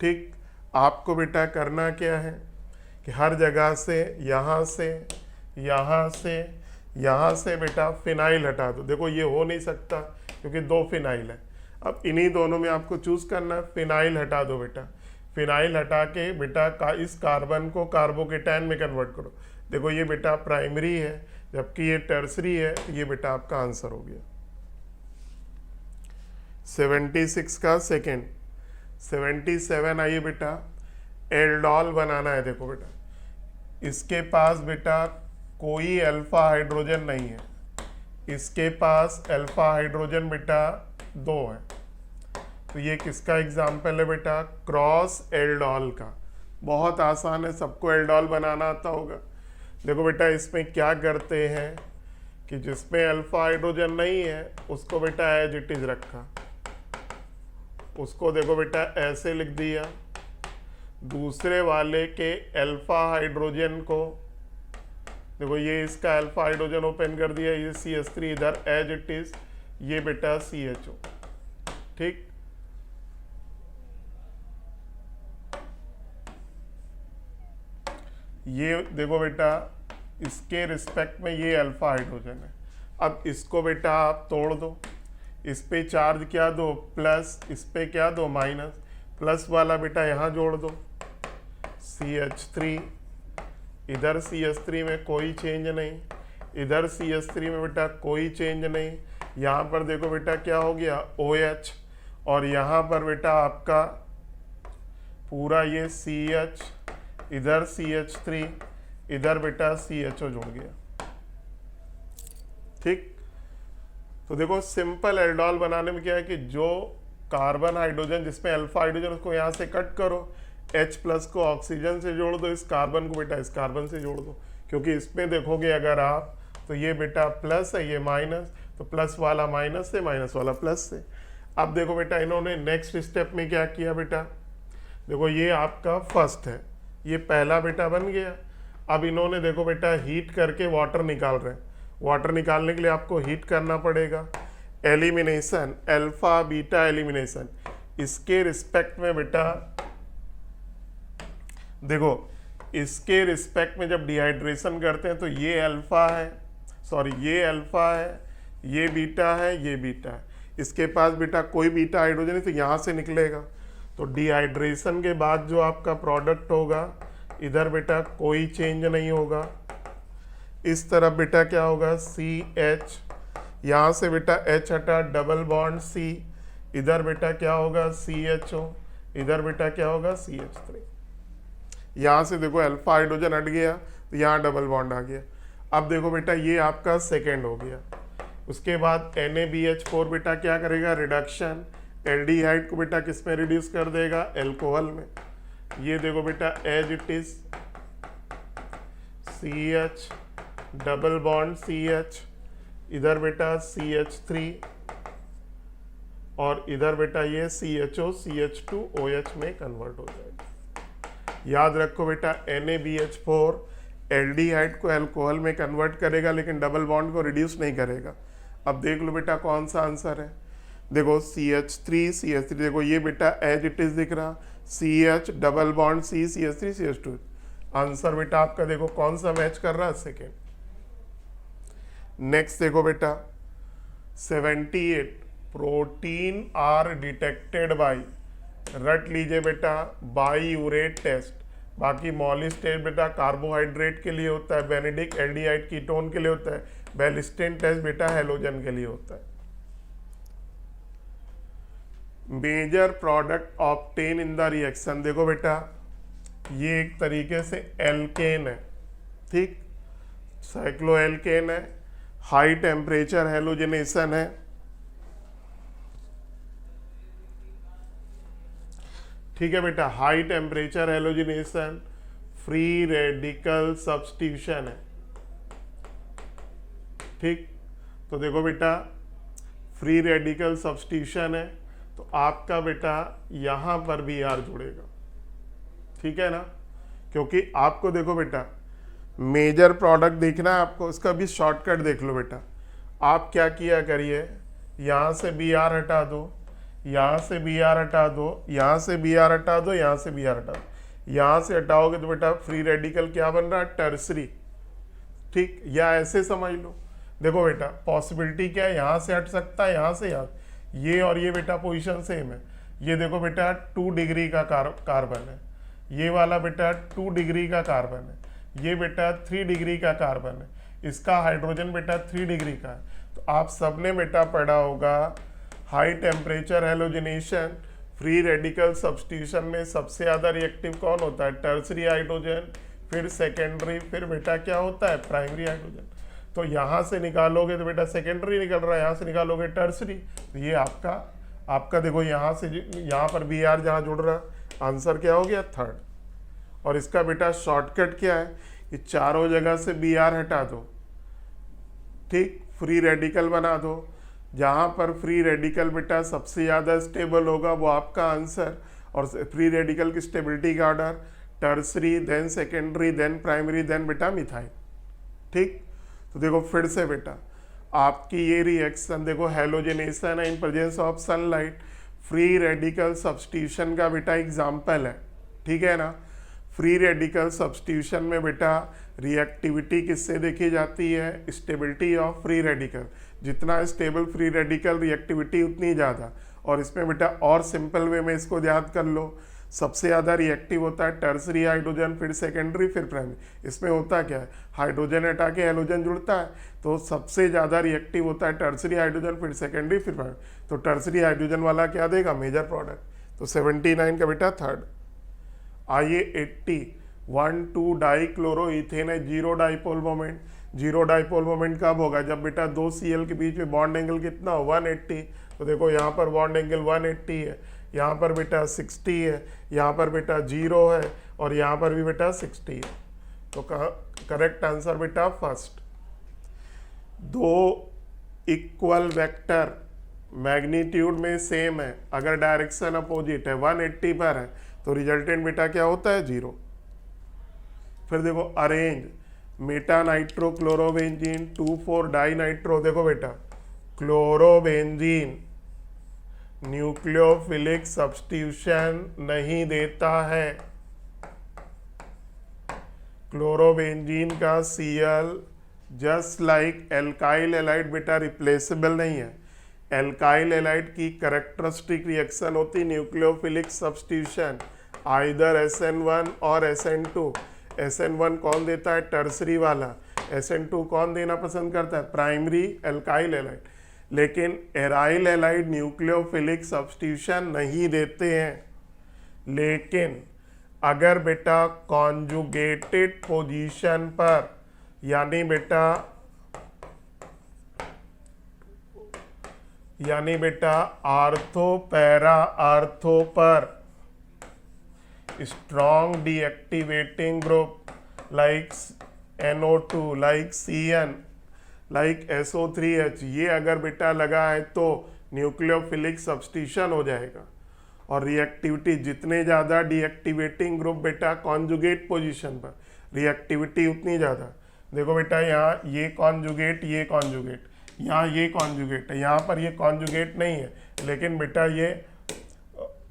ठीक। आपको बेटा करना क्या है कि हर जगह से यहाँ से यहाँ से यहाँ से बेटा फिनाइल हटा दो। देखो ये हो नहीं सकता क्योंकि दो फिनाइल है, अब इन्हीं दोनों में आपको चूज करना है, फिनाइल हटा दो बेटा। फिनाइल हटा के बेटा इस कार्बन को कार्बोकेटाइन में कन्वर्ट करो। देखो ये बेटा प्राइमरी है जबकि ये टर्सरी है, ये बेटा आपका आंसर हो गया। 76 का सेकेंड। 77 आइए बेटा, एल्डोल बनाना है। देखो बेटा इसके पास बेटा कोई अल्फा हाइड्रोजन नहीं है, इसके पास अल्फा हाइड्रोजन बेटा 2 है। तो ये किसका एग्जाम्पल है बेटा? क्रॉस एल्डोल का। बहुत आसान है, सबको एल्डोल बनाना आता होगा। देखो बेटा इसमें क्या करते हैं कि जिसमें अल्फा हाइड्रोजन नहीं है उसको बेटा एज इट इज रखा, उसको देखो बेटा ऐसे लिख दिया। दूसरे वाले के अल्फा हाइड्रोजन को देखो, ये इसका अल्फा हाइड्रोजन ओपन कर दिया, ये CH3 इधर एज इट इज, ये बेटा CHO। ठीक, ये देखो बेटा इसके रिस्पेक्ट में ये अल्फा हाइड्रोजन है। अब इसको बेटा आप तोड़ दो, इस पे चार्ज क्या दो प्लस, इस पे क्या दो माइनस, प्लस वाला बेटा यहाँ जोड़ दो CH3, इधर CH3 में कोई चेंज नहीं, इधर CH3 में बेटा कोई चेंज नहीं। यहाँ पर देखो बेटा क्या हो गया OH, और यहाँ पर बेटा आपका पूरा ये CH, इधर CH3, इधर बेटा CHO जुड़ गया। ठीक, तो देखो सिंपल एल्डोल बनाने में क्या है कि जो कार्बन हाइड्रोजन जिसमें अल्फा हाइड्रोजन उसको यहाँ से कट करो, H प्लस को ऑक्सीजन से जोड़ दो, इस कार्बन को बेटा इस कार्बन से जोड़ दो, क्योंकि इसमें देखोगे अगर आप तो ये बेटा प्लस है, ये माइनस, तो प्लस वाला माइनस से, माइनस वाला प्लस से। अब देखो बेटा इन्होंने नेक्स्ट स्टेप में क्या किया बेटा, देखो ये आपका फर्स्ट है, ये पहला बेटा बन गया। अब इन्होंने देखो बेटा हीट करके वाटर निकाल रहे हैं, वाटर निकालने के लिए आपको हीट करना पड़ेगा, एलिमिनेशन, अल्फा बीटा एलिमिनेशन। इसके रिस्पेक्ट में बेटा देखो, इसके रिस्पेक्ट में जब डिहाइड्रेशन करते हैं तो ये अल्फा है, सॉरी ये अल्फा है, ये बीटा है, ये बीटा है। इसके पास बेटा कोई बीटा हाइड्रोजन है तो यहाँ से निकलेगा, तो डिहाइड्रेशन के बाद जो आपका प्रोडक्ट होगा इधर बेटा कोई चेंज नहीं होगा। इस तरफ बेटा क्या होगा CH, यहाँ से बेटा H हटा, डबल बॉन्ड C, इधर बेटा क्या होगा CHO, इधर बेटा क्या होगा CH3। यहाँ से देखो अल्फा हाइड्रोजन हट गया तो यहाँ डबल बॉन्ड आ गया। अब देखो बेटा ये आपका सेकेंड हो गया। उसके बाद NaBH4 बेटा क्या करेगा, रिडक्शन, एल्डिहाइड को बेटा किस में रिड्यूस कर देगा, एल्कोहल में। ये देखो बेटा as it is CH, double bond CH, इधर बेटा CH3, और इधर बेटा ये CHO CH2 OH में कन्वर्ट हो जाएगा। याद रखो बेटा NaBH4 एल्डिहाइड को अल्कोहल में कन्वर्ट करेगा लेकिन डबल बॉन्ड को रिड्यूस नहीं करेगा। अब देख लो बेटा कौन सा आंसर है, देखो CH3 देखो ये बेटा एज इट इज दिख रहा, CH double bond C CH3 CH2। Answer बेटा आपका देखो कौन सा मैच कर रहा है, सेकेंड। नेक्स्ट देखो बेटा 78 प्रोटीन आर डिटेक्टेड बाई, रट लीजिए बेटा बाईयूरेट टेस्ट। बाकी मॉलिस टेस्ट बेटा कार्बोहाइड्रेट के लिए होता है, बेनेडिक एल्डिहाइड कीटोन के लिए होता है, बेलिस्टिन टेस्ट बेटा हेलोजन के लिए होता है। Major product obtain in the reaction, देखो बेटा ये एक तरीके से एल्केन है, ठीक, साइक्लोएल्केन है, हाई टेम्परेचर हेलोजनेशन है। ठीक है बेटा, high temperature halogenation, free radical substitution है। ठीक, तो देखो बेटा फ्री रेडिकल सब्स्टिट्यूशन है तो आपका बेटा यहां पर भी आर जुड़ेगा, ठीक है ना, क्योंकि आपको देखो बेटा मेजर प्रोडक्ट देखना है आपको, इसका भी शॉर्टकट देख लो बेटा। आप क्या किया करिए, यहाँ से बी आर हटा दो, यहाँ से बी आर हटा दो, यहाँ से बी आर हटा दो, यहाँ से बी आर हटा दो। यहाँ से हटाओगे तो बेटा फ्री रेडिकल क्या बन रहा है, टर्सरी। ठीक, या ऐसे समझ लो, देखो बेटा पॉसिबिलिटी क्या है, यहाँ से हट सकता है, यहाँ से यहाँ, ये और ये बेटा पोजीशन सेम है। ये देखो बेटा 2 डिग्री का कार्बन है, ये वाला बेटा 2 डिग्री का कार्बन है, ये बेटा 3 डिग्री का कार्बन है, इसका हाइड्रोजन बेटा 3 डिग्री का है। तो आप सबने बेटा पढ़ा होगा high temperature halogenation, free radical substitution में सबसे ज़्यादा रिएक्टिव कौन होता है, टर्सरी हाइड्रोजन, फिर सेकेंडरी, फिर बेटा क्या होता है प्राइमरी हाइड्रोजन। तो यहाँ से निकालोगे तो बेटा सेकेंडरी निकल रहा है, यहाँ से निकालोगे टर्सरी। तो ये आपका देखो यहाँ से यहाँ पर बी आर जहाँ जुड़ रहा है, आंसर क्या हो गया थर्ड। और इसका बेटा शॉर्टकट क्या है कि चारों जगह से बी आर हटा दो, ठीक, फ्री रेडिकल बना दो। जहाँ पर फ्री रेडिकल बेटा सबसे ज़्यादा स्टेबल होगा वो आपका आंसर। और फ्री रेडिकल की स्टेबिलिटी का order tertiary, then secondary, then primary, then बेटा मिथाइल, ठीक। तो देखो फिर से बेटा आपकी ये रिएक्शन देखो हेलोजेनेशन है in presence of sunlight, free radical substitution का बेटा एग्जाम्पल है, ठीक है ना। फ्री रेडिकल सब्स्टिट्यूशन में बेटा रिएक्टिविटी किससे देखी जाती है, स्टेबिलिटी ऑफ फ्री रेडिकल। जितना स्टेबल फ्री रेडिकल रिएक्टिविटी उतनी ज़्यादा। और इसमें बेटा और सिंपल वे में इसको याद कर लो, सबसे ज़्यादा रिएक्टिव होता है टर्सरी हाइड्रोजन, फिर सेकेंडरी, फिर प्राइमरी। इसमें होता क्या है, हाइड्रोजन हटा के हेलोजन जुड़ता है, तो सबसे ज़्यादा रिएक्टिव होता है टर्सरी हाइड्रोजन, फिर सेकेंडरी, फिर प्राइमरी। तो टर्सरी हाइड्रोजन वाला क्या देगा, मेजर प्रोडक्ट। तो 79 का बेटा थर्ड। आइए 80, 1,2 डाइक्लोरो इथेन है, zero dipole moment. Zero dipole moment कब होगा, जब बेटा दो Cl के बीच में बॉन्ड एंगल कितना हो 180। तो देखो यहाँ पर बॉन्ड एंगल 180 है, यहाँ पर बेटा 60 है, यहाँ पर बेटा 0 है, और यहाँ पर भी बेटा 60 है। तो करेक्ट आंसर बेटा फर्स्ट। दो इक्वल वेक्टर मैग्नीट्यूड में सेम है, अगर डायरेक्शन अपोजिट है 180 पर है, तो रिजल्टेंट बेटा क्या होता है 0। फिर देखो arrange meta nitro chlorobenzene 2,4 di nitro. देखो बेटा क्लोरोबेंजीन न्यूक्लियोफिलिक सब्स्टिट्यूशन नहीं देता है। क्लोरोबेंजीन का Cl just like alkyl allied बेटा रिप्लेसेबल नहीं है। एल्काइल एलाइड की कैरेक्टरिस्टिक रिएक्शन होती न्यूक्लियोफिलिक सब्स्टिट्यूशन, आइदर SN1 और SN2। SN1 कौन देता है, टर्सरी वाला। SN2 कौन देना पसंद करता है, प्राइमरी एल्काइल एलाइड। लेकिन एराइल एलाइड न्यूक्लियोफिलिक सब्स्टिट्यूशन नहीं देते हैं। लेकिन अगर बेटा कॉन्जुगेटेड पोजीशन पर, यानी बेटा आर्थो पैरा आर्थो पर strong deactivating group like NO2, like CN, like SO3H, ये अगर बेटा लगा है तो न्यूक्लियोफिलिक सब्स्टिट्यूशन हो जाएगा। और रिएक्टिविटी जितने ज़्यादा डीएक्टिवेटिंग ग्रुप बेटा कॉन्जुगेट पोजीशन पर, रिएक्टिविटी उतनी ज़्यादा। देखो बेटा यहाँ ये कॉन्जुगेट, ये कॉन्जुगेट, यहाँ ये कॉन्जुगेट है, यहाँ पर ये कॉन्जुगेट नहीं है, लेकिन बेटा ये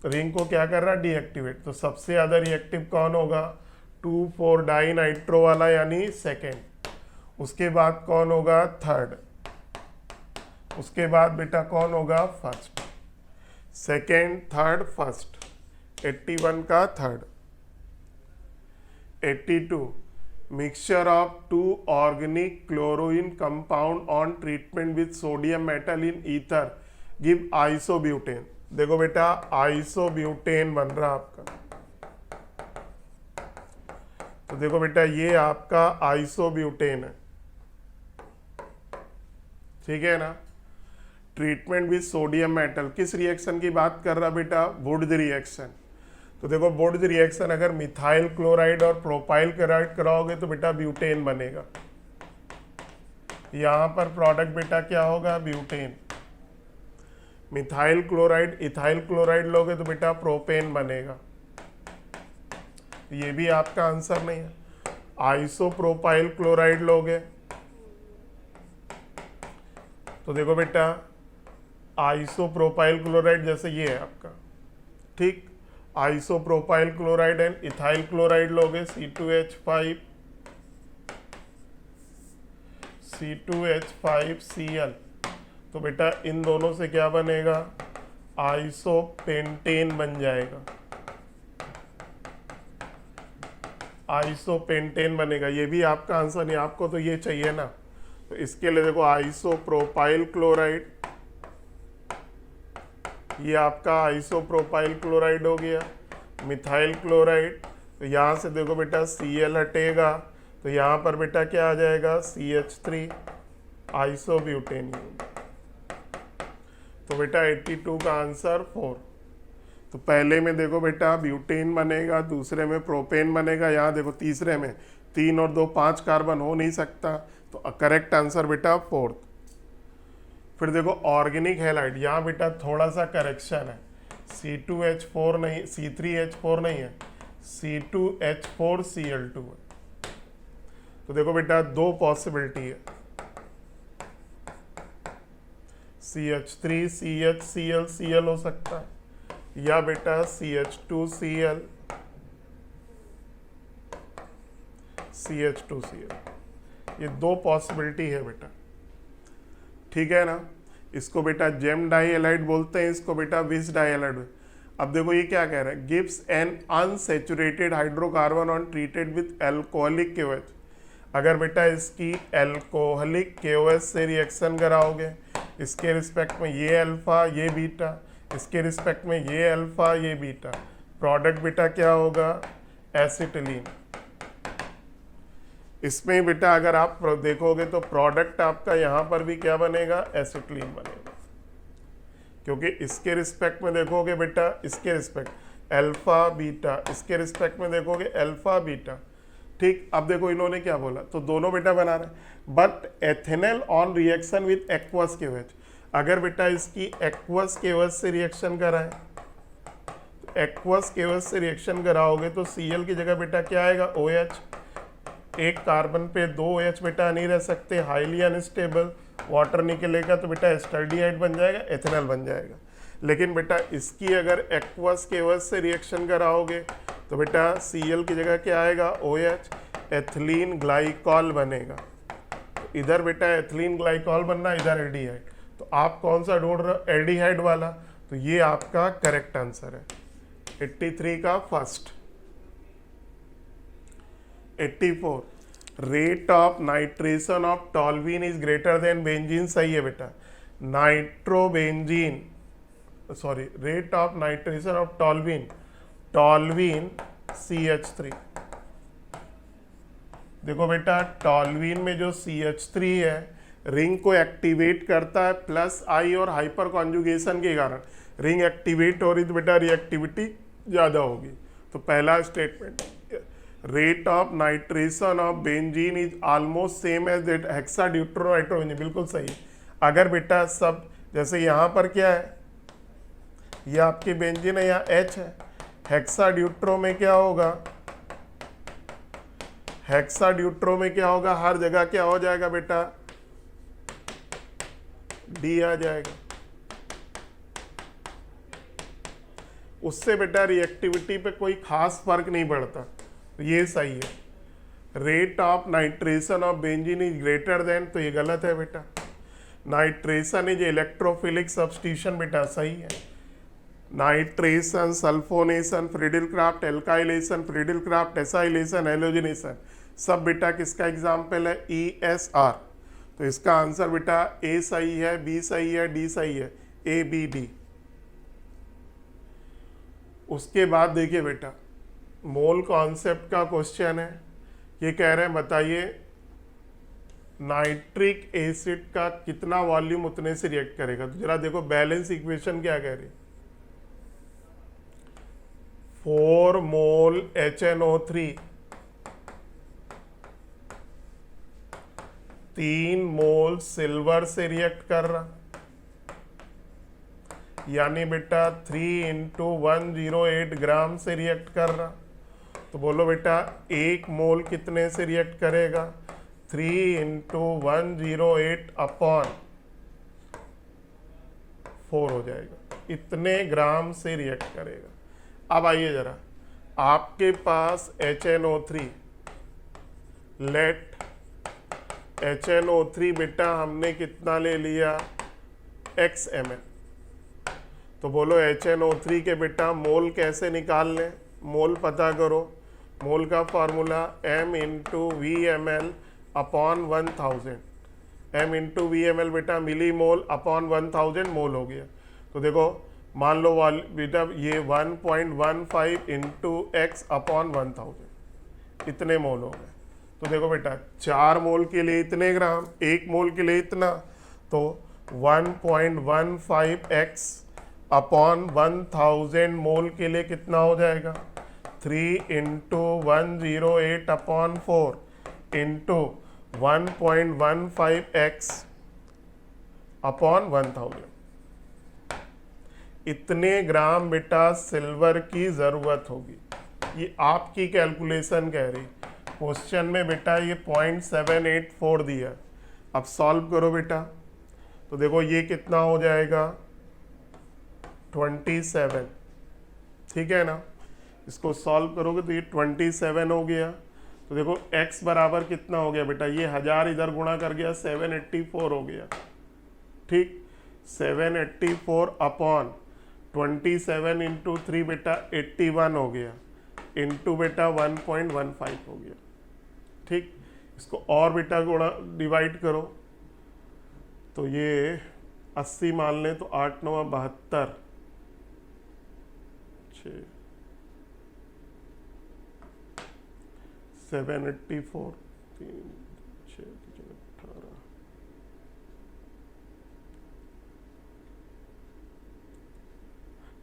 रिंग को क्या कर रहा है, डीएक्टिवेट। तो सबसे ज़्यादा रिएक्टिव कौन होगा, 2,4 डाई नाइट्रो वाला, यानी सेकेंड। उसके बाद कौन होगा, थर्ड। उसके बाद बेटा कौन होगा, फर्स्ट। Second, third, first. 81 का third. 82 mixture of 2 organic chlorine compound on treatment with sodium metal in ether give isobutane. देखो बेटा आइसोब्यूटेन बन रहा आपका। तो देखो बेटा ये आपका आइसोब्यूटेन है, ठीक है ना। ट्रीटमेंट विद सोडियम मेटल, किस रिएक्शन की बात कर रहा बेटा, वुड्स रिएक्शन। तो देखो वुड्स रिएक्शन अगर मिथाइल क्लोराइड और प्रोपाइल क्लोराइड कराओगे तो बेटा ब्यूटेन बनेगा। यहां पर प्रोडक्ट बेटा क्या होगा, butane. Methyl chloride ethyl chloride लोगे तो बेटा प्रोपेन बनेगा। ये भी आपका आंसर नहीं है। आइसोप्रोपाइल क्लोराइड लोगे तो देखो बेटा आइसोप्रोपाइल क्लोराइड जैसे ये है आपका, ठीक। Isopropyl chloride and ethyl chloride लोगे C2H5Cl, तो बेटा इन दोनों से क्या बनेगा, आइसोपेंटेन बन जाएगा। आइसोपेंटेन बनेगा। ये भी आपका आंसर नहीं, आपको तो ये चाहिए ना। तो इसके लिए देखो आइसोप्रोपाइल क्लोराइड, ये आपका आइसोप्रोपाइल क्लोराइड हो गया। मिथाइल क्लोराइड तो यहाँ से देखो बेटा Cl हटेगा, तो यहाँ पर बेटा क्या आ जाएगा, CH3 आइसोब्यूटेनियम। तो बेटा 82 का आंसर 4। तो पहले में देखो बेटा ब्यूटेन बनेगा, दूसरे में प्रोपेन बनेगा, यहाँ देखो तीसरे में 3 और 2 5 कार्बन हो नहीं सकता, तो करेक्ट आंसर बेटा 4। फिर देखो ऑर्गेनिक हैलाइड, यहाँ बेटा थोड़ा सा करेक्शन है, C2H4 नहीं, C3H4 नहीं है, C2H4Cl2 है। तो देखो बेटा दो पॉसिबिलिटी है, CH3 CHCl Cl हो सकता है, या बेटा CH2Cl CH2Cl, ये दो पॉसिबिलिटी है बेटा, ठीक है ना। इसको बेटा जेम डाइहैलाइड बोलते हैं, इसको बेटा विस डाइहैलाइड। अब देखो ये क्या कह रहा है, gives an unsaturated hydrocarbon on treated with alcoholic KOH। अगर बेटा इसकी एल्कोहलिक KOH से रिएक्शन कराओगे, इसके रिस्पेक्ट में ये अल्फा ये बीटा, इसके रिस्पेक्ट में ये अल्फा ये बीटा, प्रोडक्ट बेटा क्या होगा, एसिटिलीन। इसमें बेटा अगर आप देखोगे तो प्रोडक्ट आपका यहाँ पर भी क्या बनेगा, एसिटिलीन बनेगा, क्योंकि इसके रिस्पेक्ट में देखोगे बेटा, इसके रिस्पेक्ट अल्फा बीटा, इसके रिस्पेक्ट में देखोगे अल्फा बीटा, ठीक। अब देखो इन्होंने क्या बोला, तो दोनों बेटा बना रहे, but ethanol on reaction with aqueous KOH। अगर बेटा इसकी एक्वस KOH से रिएक्शन कराएं, तो एक्वस KOH से रिएक्शन कराओगे तो Cl की जगह बेटा क्या आएगा, OH। एक कार्बन पे 2 OH बेटा नहीं रह सकते, हाईली अनस्टेबल, वाटर निकलेगा तो बेटा एस्टल्डिहाइड बन जाएगा, एथेनॉल बन जाएगा। लेकिन बेटा इसकी अगर एक्वस KOH से रिएक्शन कराओगे तो बेटा Cl की जगह क्या आएगा, OH, एथिलीन ग्लाइकॉल बनेगा। तो इधर बेटा एथिलीन ग्लाइकॉल बनना, इधर एल्डिहाइड, तो आप कौन सा ढूंढ रहे हो, एल्डिहाइड वाला, तो ये आपका करेक्ट आंसर है 83 का first. 84, rate of nitration of toluene is greater than benzene, सही है बेटा। Nitrobenzene, sorry, rate of nitration of toluene, toluene CH3। देखो बेटा टॉल्वीन में जो CH3 है रिंग को एक्टिवेट करता है +I और हाइपर कॉन्जुगेशन के कारण रिंग एक्टिवेट हो रही, तो बेटा रिएक्टिविटी ज़्यादा होगी। तो पहला statement, rate of nitration of benzene is almost same as that hexadeuteronitrobenzene, बिल्कुल सही। अगर बेटा सब जैसे यहाँ पर क्या है, ये आपकी बेंजीन है, यहाँ H है, हेक्साड्यूट्रो में क्या होगा, हेक्साड्यूट्रो में क्या होगा, हर जगह क्या हो जाएगा बेटा, D आ जाएगा। उससे बेटा रिएक्टिविटी पे कोई खास फर्क नहीं पड़ता, तो ये सही है। Rate of nitration of benzene is greater then, तो ये गलत है बेटा। नाइट्रेशन इज इलेक्ट्रोफिलिक सब्स्टिट्यूशन, बेटा सही है। Nitration, sulphonation, Friedel Crafts, alkylation, Friedel Crafts, acylation, halogenation, सब बेटा किसका एग्जाम्पल है, ESR। तो इसका आंसर बेटा A सही है, B सही है, D सही है, ABD। उसके बाद देखिए बेटा मोल कॉन्सेप्ट का क्वेश्चन है, ये कह रहे हैं बताइए नाइट्रिक एसिड का कितना वॉल्यूम उतने से रिएक्ट करेगा। तो जरा देखो बैलेंस इक्वेशन क्या कह रही, 4 मोल HNO3 3 मोल सिल्वर से रिएक्ट कर रहा, यानी बेटा 3 × 108 ग्राम से रिएक्ट कर रहा। तो बोलो बेटा 1 मोल कितने से रिएक्ट करेगा, 3 × 108 अपॉन 4 हो जाएगा, इतने ग्राम से रिएक्ट करेगा। अब आइए जरा, आपके पास HNO3, लेट HNO3 बेटा हमने कितना ले लिया, x ml। तो बोलो HNO3 के बेटा मोल कैसे निकाल लें, मोल पता करो, मोल का formula m × VmL upon 1000, m × VmL बेटा मिली मोल अपॉन 1000 मोल हो गया। तो देखो मान लो बेटा ये 1.15 इंटू एक्स अपॉन 1000 इतने मोल हो गए। तो देखो बेटा 4 मोल के लिए इतने ग्राम, 1 मोल के लिए इतना, तो 1.15 एक्स अपॉन 1000 मोल के लिए कितना हो जाएगा, 3 into 108 upon 4 into 1.15 x upon 1000। इतने ग्राम बेटा सिल्वर की ज़रूरत होगी। ये आपकी कैलकुलेशन कह रही, क्वेश्चन में बेटा ये 0.784 दिया। अब सॉल्व करो बेटा, तो देखो ये कितना हो जाएगा 27, ठीक है ना। इसको सॉल्व करोगे तो ये 27 हो गया। तो देखो x बराबर कितना हो गया बेटा, ये 1000 इधर गुणा कर गया 784 हो गया, ठीक। 784 अपॉन 27 इंटू 3 बेटा 81 हो गया, इंटू बेटा 1.15 हो गया, ठीक। इसको और बेटा गुणा डिवाइड करो, तो ये 80 मान लें तो 8 9 72, 784 3 6 18।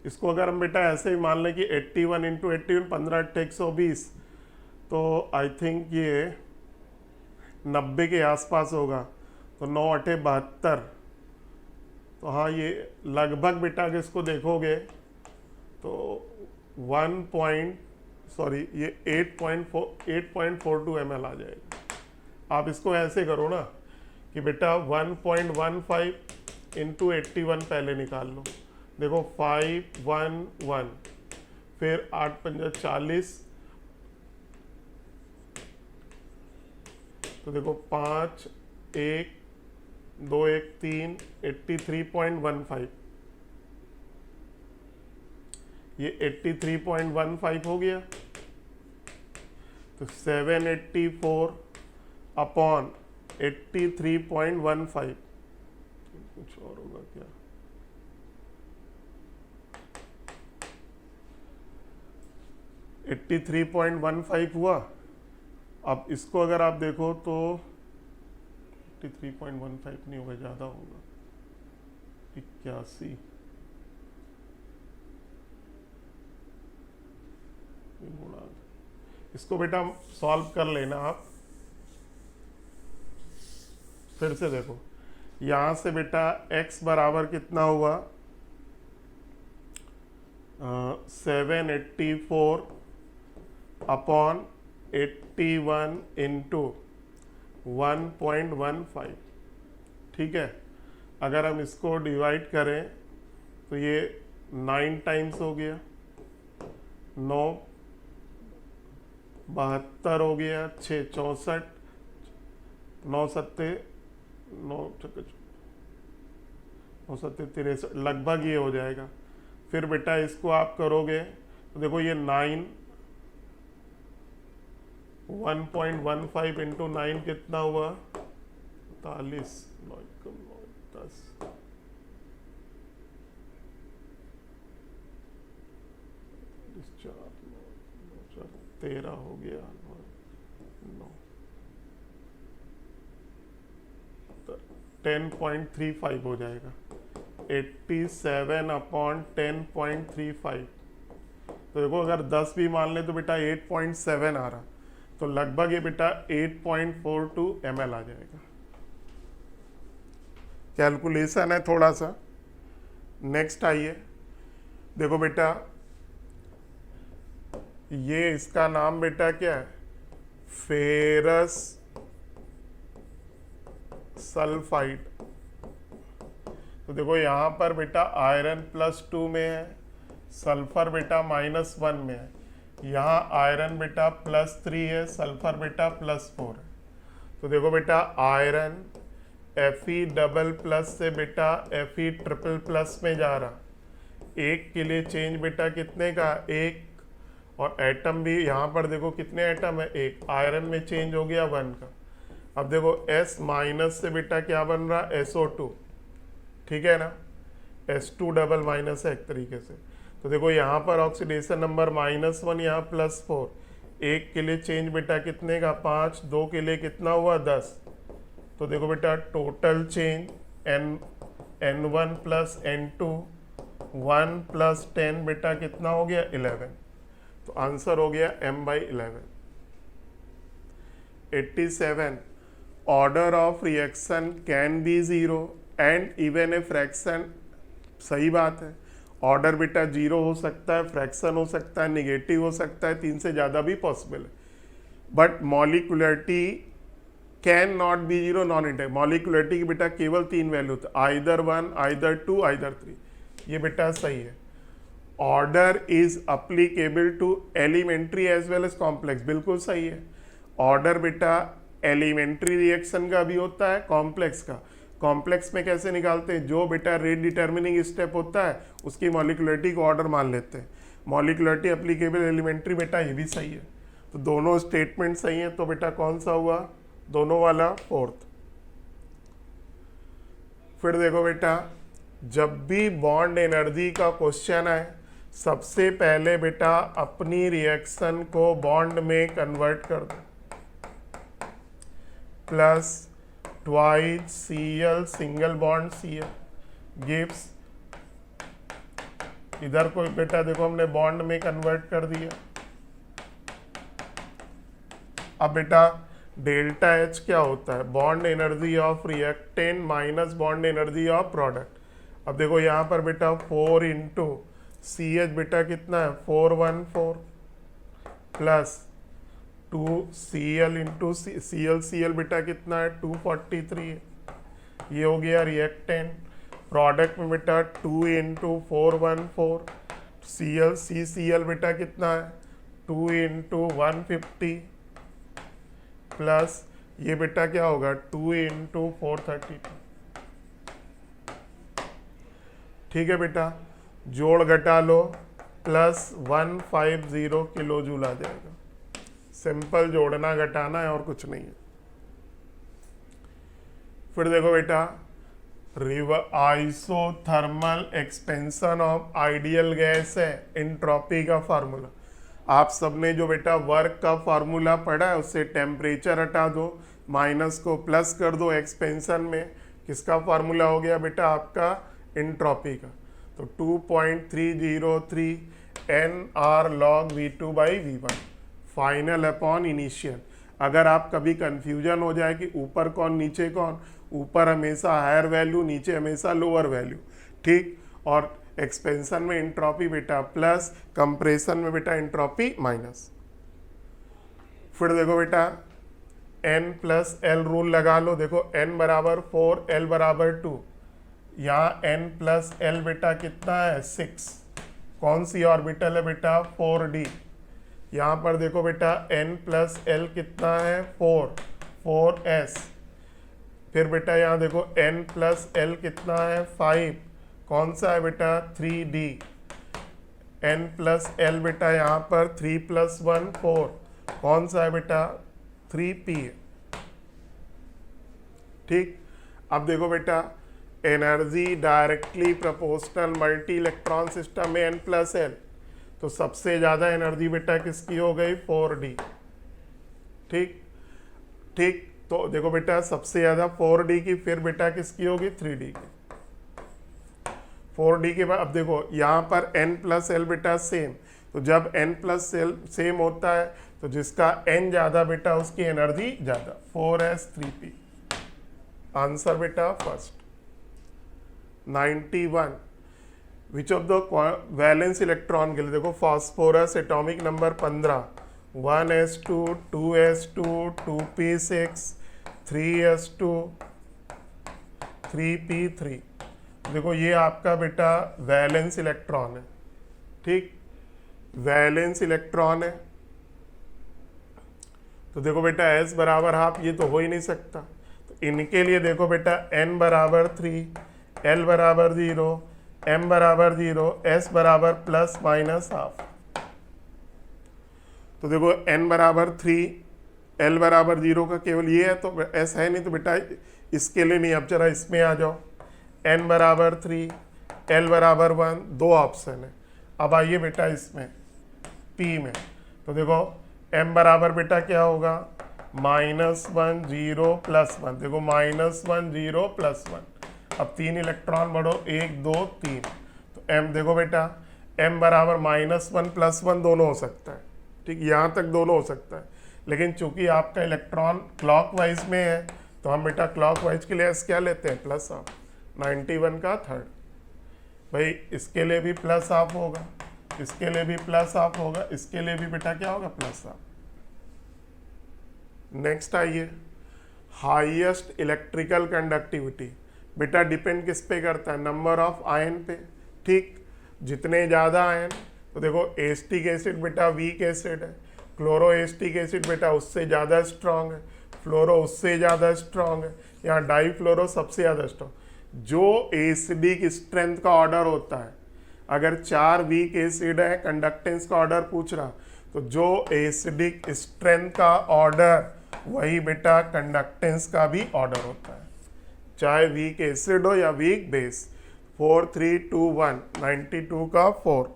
इसको अगर हम बेटा ऐसे ही मान लें कि 81 इंटू 81 15 8 120, तो आई थिंक ये 90 के आसपास होगा। तो 9 8 72, तो हाँ ये लगभग बेटा अगर इसको देखोगे तो 8.42 ml आ जाएगा। आप इसको ऐसे करो ना कि बेटा 1.15 इंटू 81 पहले निकाल लो, देखो 511, फिर 8 पंजा 40, तो देखो 5 1 2 1 3 83.15, ये 83.15 हो गया। तो 784 अपॉन 83.15, कुछ और होगा क्या, एट्टी 83.15 हुआ। अब इसको अगर आप देखो तो 83.15 नहीं होगा, ज़्यादा होगा, 81। इसको बेटा सॉल्व कर लेना आप, फिर से देखो यहां से बेटा x बराबर कितना हुआ 784 अपॉन 81 इंटू 1.15, ठीक है। अगर हम इसको डिवाइड करें तो ये 9 टाइम्स हो गया, 9 72 हो गया, 6 64, 9 सत्ते 9 63, लगभग ये हो जाएगा। फिर बेटा इसको आप करोगे तो देखो ये 9 1.15 इंटू 9 कितना हुआ 45, 9 10, 13 हो गया, 9 10.35 हो जाएगा, 87 अपॉन 10.35। तो देखो अगर 10 भी मान ले तो बेटा 8.7 आ रहा, तो लगभग ये बेटा 8.42 ml आ जाएगा। कैलकुलेशन है थोड़ा सा। नेक्स्ट आइए, देखो बेटा ये इसका नाम बेटा क्या है, फेरस सल्फाइड। तो देखो यहाँ पर बेटा आयरन +2 में है, सल्फर बेटा -1 में है, यहाँ आयरन बेटा +3 है, सल्फर बेटा +4 है। तो देखो बेटा आयरन Fe++ से बेटा Fe++ में जा रहा, एक के लिए चेंज बेटा कितने का, 1, और एटम भी यहाँ पर देखो कितने एटम है, 1, आयरन में चेंज हो गया 1 का। अब देखो S- से बेटा क्या बन रहा, SO2, ठीक है ना। S2 डबल माइनस है एक तरीके से। तो देखो यहाँ पर ऑक्सीडेशन नंबर -1, यहाँ +4। एक के लिए चेंज बेटा कितने का 5, 2 के लिए कितना हुआ 10। तो देखो बेटा total change N1 plus N2 1 plus 10 बेटा कितना हो गया 11। तो आंसर हो गया m/11। 87 order of reaction can be 0 and even a fraction. सही बात है, ऑर्डर बेटा 0 हो सकता है, फ्रैक्शन हो सकता है, निगेटिव हो सकता है, 3 से ज़्यादा भी पॉसिबल है। But molecularity cannot be 0 non integral. Molecularity की बेटा केवल 3 वैल्यू होता है, आइदर 1, आइदर 2, आइदर 3। ये बेटा सही है। Order is applicable to elementary as well as complex. बिल्कुल सही है। ऑर्डर बेटा एलिमेंट्री रिएक्शन का भी होता है, कॉम्प्लेक्स का। कॉम्प्लेक्स में कैसे निकालते हैं, जो बेटा रेट डिटर्मिनिंग स्टेप होता है उसकी मॉलिक्युलरिटी को ऑर्डर मान लेते हैं। मॉलिक्युलरिटी एप्लीकेबल एलिमेंट्री बेटा ये भी सही है। तो दोनों स्टेटमेंट सही है। तो बेटा कौन सा हुआ, दोनों वाला 4th। फिर देखो बेटा जब भी बॉन्ड एनर्जी का क्वेश्चन आए, सबसे पहले बेटा अपनी रिएक्शन को बॉन्ड में कन्वर्ट कर दो। Plus twice Cl single bond Cl gives, इधर को बेटा देखो हमने बॉन्ड में कन्वर्ट कर दिया। अब बेटा डेल्टा H क्या होता है, bond energy of reactant minus bond energy of product. अब देखो यहाँ पर बेटा 4 इंटू CH बेटा कितना है 414 प्लस 2 Cl इंटू Cl बेटा कितना है 243 है। ये हो गया रिएक्टेंट। प्रोडक्ट में बेटा 2 इंटू 414 CCl बेटा कितना है 2 इंटू 150 प्लस ये बेटा क्या होगा 2 इंटू 432। ठीक है बेटा, जोड़ घटा लो, प्लस 150 किलो जूल आ जाएगा। सिंपल जोड़ना घटाना है और कुछ नहीं है। फिर देखो बेटा isothermal expansion of ideal gas है एंट्रोपी का फार्मूला। आप सबने जो बेटा वर्क का फार्मूला पढ़ा है उससे टेम्परेचर हटा दो, माइनस को प्लस कर दो, एक्सपेंशन में किसका फार्मूला हो गया बेटा आपका एंट्रोपी का। तो 2.303 NR log V2/V1 final upon initial. अगर आप कभी कंफ्यूजन हो जाए कि ऊपर कौन नीचे कौन, ऊपर हमेशा हायर वैल्यू, नीचे हमेशा लोअर वैल्यू, ठीक। और एक्सपेंशन में एंट्रोपी बेटा प्लस, कंप्रेशन में बेटा एंट्रोपी माइनस। फिर देखो बेटा n प्लस एल रूल लगा लो। देखो n बराबर 4, l बराबर 2। यहाँ n प्लस एल बेटा कितना है 6। कौन सी ऑर्बिटल है बेटा 4d। यहाँ पर देखो बेटा n प्लस एल कितना है 4s। फिर बेटा यहाँ देखो n प्लस एल कितना है 5। कौन सा है बेटा 3d। n प्लस एल बेटा यहाँ पर 3 प्लस 1 4। कौन सा है बेटा 3p है। ठीक। अब देखो बेटा energy directly proportional multi electron system में n प्लस एल, तो सबसे ज़्यादा एनर्जी बेटा किसकी हो गई 4d। ठीक ठीक। तो देखो बेटा सबसे ज़्यादा 4d की, फिर बेटा किसकी होगी 3d की। 4d के बाद अब देखो यहाँ पर n प्लस एल बेटा सेम, तो जब n प्लस एल सेम होता है तो जिसका n ज़्यादा बेटा उसकी एनर्जी ज़्यादा। 4s 3p आंसर बेटा first. 91 which of the valence electron के लिए देखो phosphorus atomic number 15 1s2 2s2 2p6 3s2 3p3। देखो ये आपका बेटा वैलेंस इलेक्ट्रॉन है। ठीक, वैलेंस इलेक्ट्रॉन है। तो देखो बेटा s बराबर हाफ, ये तो हो ही नहीं सकता। तो इनके लिए देखो बेटा n बराबर 3, l बराबर 0, m बराबर 0, s बराबर प्लस माइनस हाफ। तो देखो n बराबर 3, l बराबर 0 का केवल ये है, तो s है नहीं, तो बेटा इसके लिए नहीं। अब जरा इसमें आ जाओ, n बराबर 3, L बराबर 1, 2 ऑप्शन है। अब आइए बेटा इसमें P में, तो देखो M बराबर बेटा क्या होगा, -1 0 +1, देखो -1 0 +1। अब 3 इलेक्ट्रॉन बढ़ो, 1 2 3, तो M देखो बेटा M बराबर -1 +1 दोनों हो सकता है, ठीक, यहाँ तक दोनों हो सकता है, लेकिन चूंकि आपका इलेक्ट्रॉन क्लॉकवाइज में है तो हम बेटा क्लॉकवाइज के लिए S क्या लेते हैं, +1/2, 91 का थर्ड। भाई इसके लिए भी +1/2 होगा, इसके लिए भी +1/2 होगा, इसके लिए भी बेटा क्या होगा, +1/2। नेक्स्ट आइए, हाईएस्ट इलेक्ट्रिकल कंडक्टिविटी, बेटा डिपेंड किस पे करता है, नंबर ऑफ आयन पे, ठीक, जितने ज़्यादा आयन, तो देखो एसिटिक एसिड बेटा वीक एसिड है, क्लोरो एसिटिक एसिड बेटा उससे ज़्यादा स्ट्रांग है, फ्लोरो उससे ज़्यादा स्ट्रांग है, यहाँ डाई फ्लोरो सबसे ज़्यादा स्ट्रांग। जो एसिडिक स्ट्रेंथ का ऑर्डर होता है, अगर 4 वीक एसिड है, कंडक्टेंस का ऑर्डर पूछ रहा, तो जो एसिडिक स्ट्रेंथ का ऑर्डर वही बेटा कंडक्टेंस का भी ऑर्डर होता है, चाहे वीक एसिड हो या वीक बेस। 4 3 2 1, 92 का 4।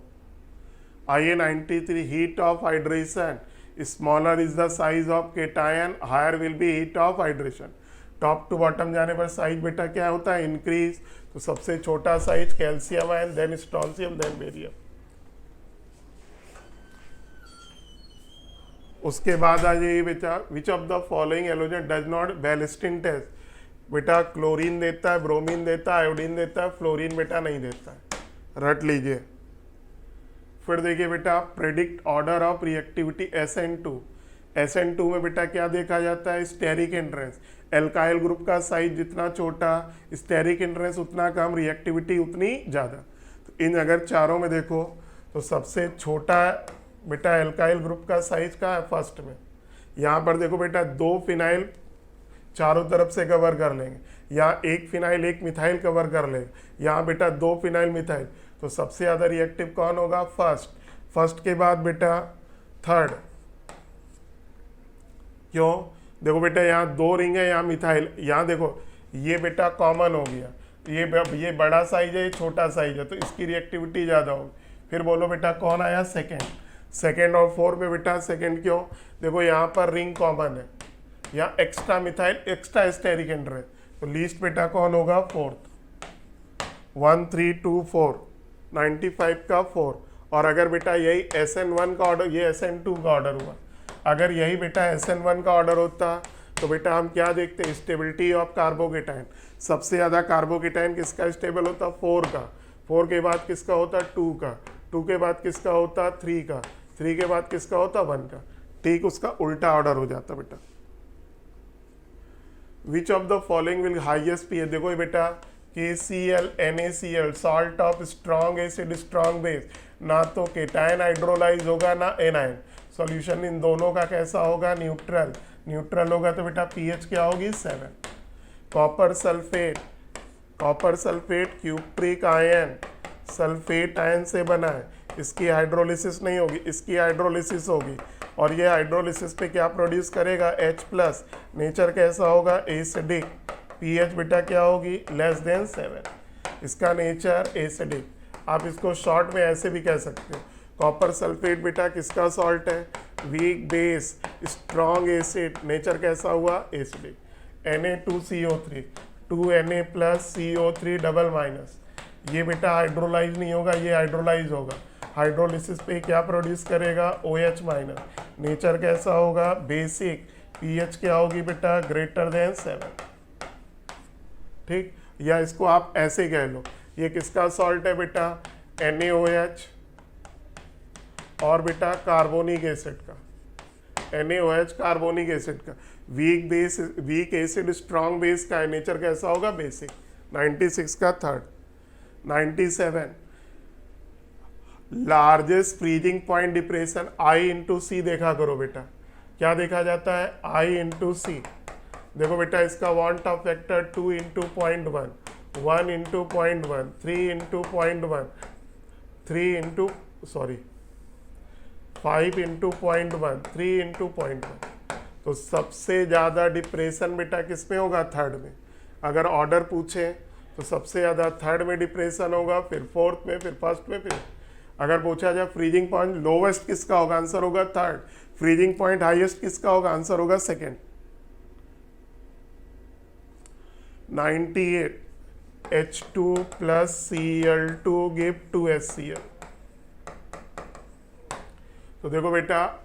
आइए 93, heat of hydration, smaller is the size of cation, higher will be heat of hydration. Top to bottom जाने पर साइज बेटा क्या होता है, इंक्रीज, तो सबसे छोटा size calcium ion, then strontium, then barium. उसके बाद आ जाइए बेटा, which of the following halogen does not Beilstein test, बेटा क्लोरीन देता है, ब्रोमीन देता है, आयोडीन देता है, फ्लोरीन बेटा नहीं देता है, रट लीजिए। फिर देखिए बेटा, predict order of reactivity SN2, SN2 में बेटा क्या देखा जाता है, स्टेरिक एंट्रेंस, एल्काइल ग्रुप का साइज जितना छोटा, स्टेरिक एंट्रेंस उतना कम, रिएक्टिविटी उतनी ज़्यादा। तो इन अगर चारों में देखो तो सबसे छोटा बेटा एल्काइल ग्रुप का साइज का है फर्स्ट में, यहाँ पर देखो बेटा 2 फिनाइल चारों तरफ से कवर कर लेंगे, यहाँ 1 फिनाइल 1 मिथाइल कवर कर लेंगे, यहाँ बेटा 2 फिनाइल मिथाइल, तो सबसे ज़्यादा रिएक्टिव कौन होगा, फर्स्ट के बाद बेटा थर्ड। क्यों, देखो बेटा यहाँ 2 रिंग है, यहाँ मिथाइल, यहाँ देखो ये बेटा कॉमन हो गया, ये बड़ा साइज है, ये छोटा साइज है, तो इसकी रिएक्टिविटी ज़्यादा होगी। फिर बोलो बेटा कौन आया, सेकेंड और 4 में बेटा सेकेंड, क्यों, देखो यहाँ पर रिंग कॉमन है, यहाँ extra methyl extra steric entrance, तो लीस्ट बेटा कौन होगा, फोर्थ। 1 3 2 4, 95 का 4। और अगर बेटा यही SN1 का ऑर्डर, ये SN2 का ऑर्डर हुआ, अगर यही बेटा SN1 का ऑर्डर होता तो बेटा हम क्या देखते हैं, स्टेबिलिटी ऑफ कार्बोकेटाइन, सबसे ज़्यादा कार्बोकेटाइन किसका स्टेबल होता, 4 का, 4 के बाद किसका होता, 2 का, 2 के बाद किसका होता, 3 का, 3 के बाद किसका होता, 1 का, ठीक, उसका उल्टा ऑर्डर हो जाता बेटा। Which of the following will highest pH, देखो बेटा KCl NaCl, salt of strong acid strong base, ना तो केटायन हाइड्रोलाइज होगा ना एनायन, सॉल्यूशन इन दोनों का कैसा होगा, न्यूट्रल होगा, तो बेटा पीएच क्या होगी, 7। Copper sulphate cupric ion, sulphate ion से बना है, इसकी हाइड्रोलिसिस नहीं होगी, इसकी हाइड्रोलिसिस होगी, और ये हाइड्रोलिसिस पे क्या प्रोड्यूस करेगा, H+, नेचर कैसा होगा, एसिडिक, पीएच बेटा क्या होगी, <7, इसका नेचर एसिडिक। आप इसको शॉर्ट में ऐसे भी कह सकते हो, कॉपर सल्फेट बेटा किसका सॉल्ट है, weak base strong acid, nature कैसा हुआ, acidic. Na2CO3, 2Na+CO3 double minus, ये बेटा हाइड्रोलाइज नहीं होगा, ये हाइड्रोलाइज होगा, हाइड्रोलिसिस पे क्या प्रोड्यूस करेगा, OH-, नेचर कैसा होगा, बेसिक, पीएच क्या होगी बेटा, <7, ठीक। या इसको आप ऐसे कह लो, ये किसका सॉल्ट है बेटा, NaOH और बेटा कार्बोनिक एसिड का, NaOH कार्बोनिक एसिड का, वीक एसिड स्ट्रॉन्ग बेस का है, नेचर कैसा होगा, बेसिक। 96 का third. 97 largest freezing point depression I/C देखा करो बेटा, क्या देखा जाता है, I/C। देखो बेटा इसका वांट ऑफ फैक्टर 2 × 0.1, 1 × 0.1, 3 × 0.1, 5 × 0.1, 3 × 0.1। तो सबसे ज़्यादा डिप्रेशन बेटा किस में होगा, थर्ड में। अगर ऑर्डर पूछे तो सबसे ज़्यादा थर्ड में डिप्रेशन होगा, फिर फोर्थ में, फिर फर्स्ट में, फिर अगर पूछा जाए फ्रीजिंग पॉइंट लोवेस्ट किसका होगा, आंसर होगा थर्ड। फ्रीजिंग पॉइंट हाईएस्ट किसका होगा, आंसर होगा second. 98 H2 plus Cl2 give 2HCl। तो देखो बेटा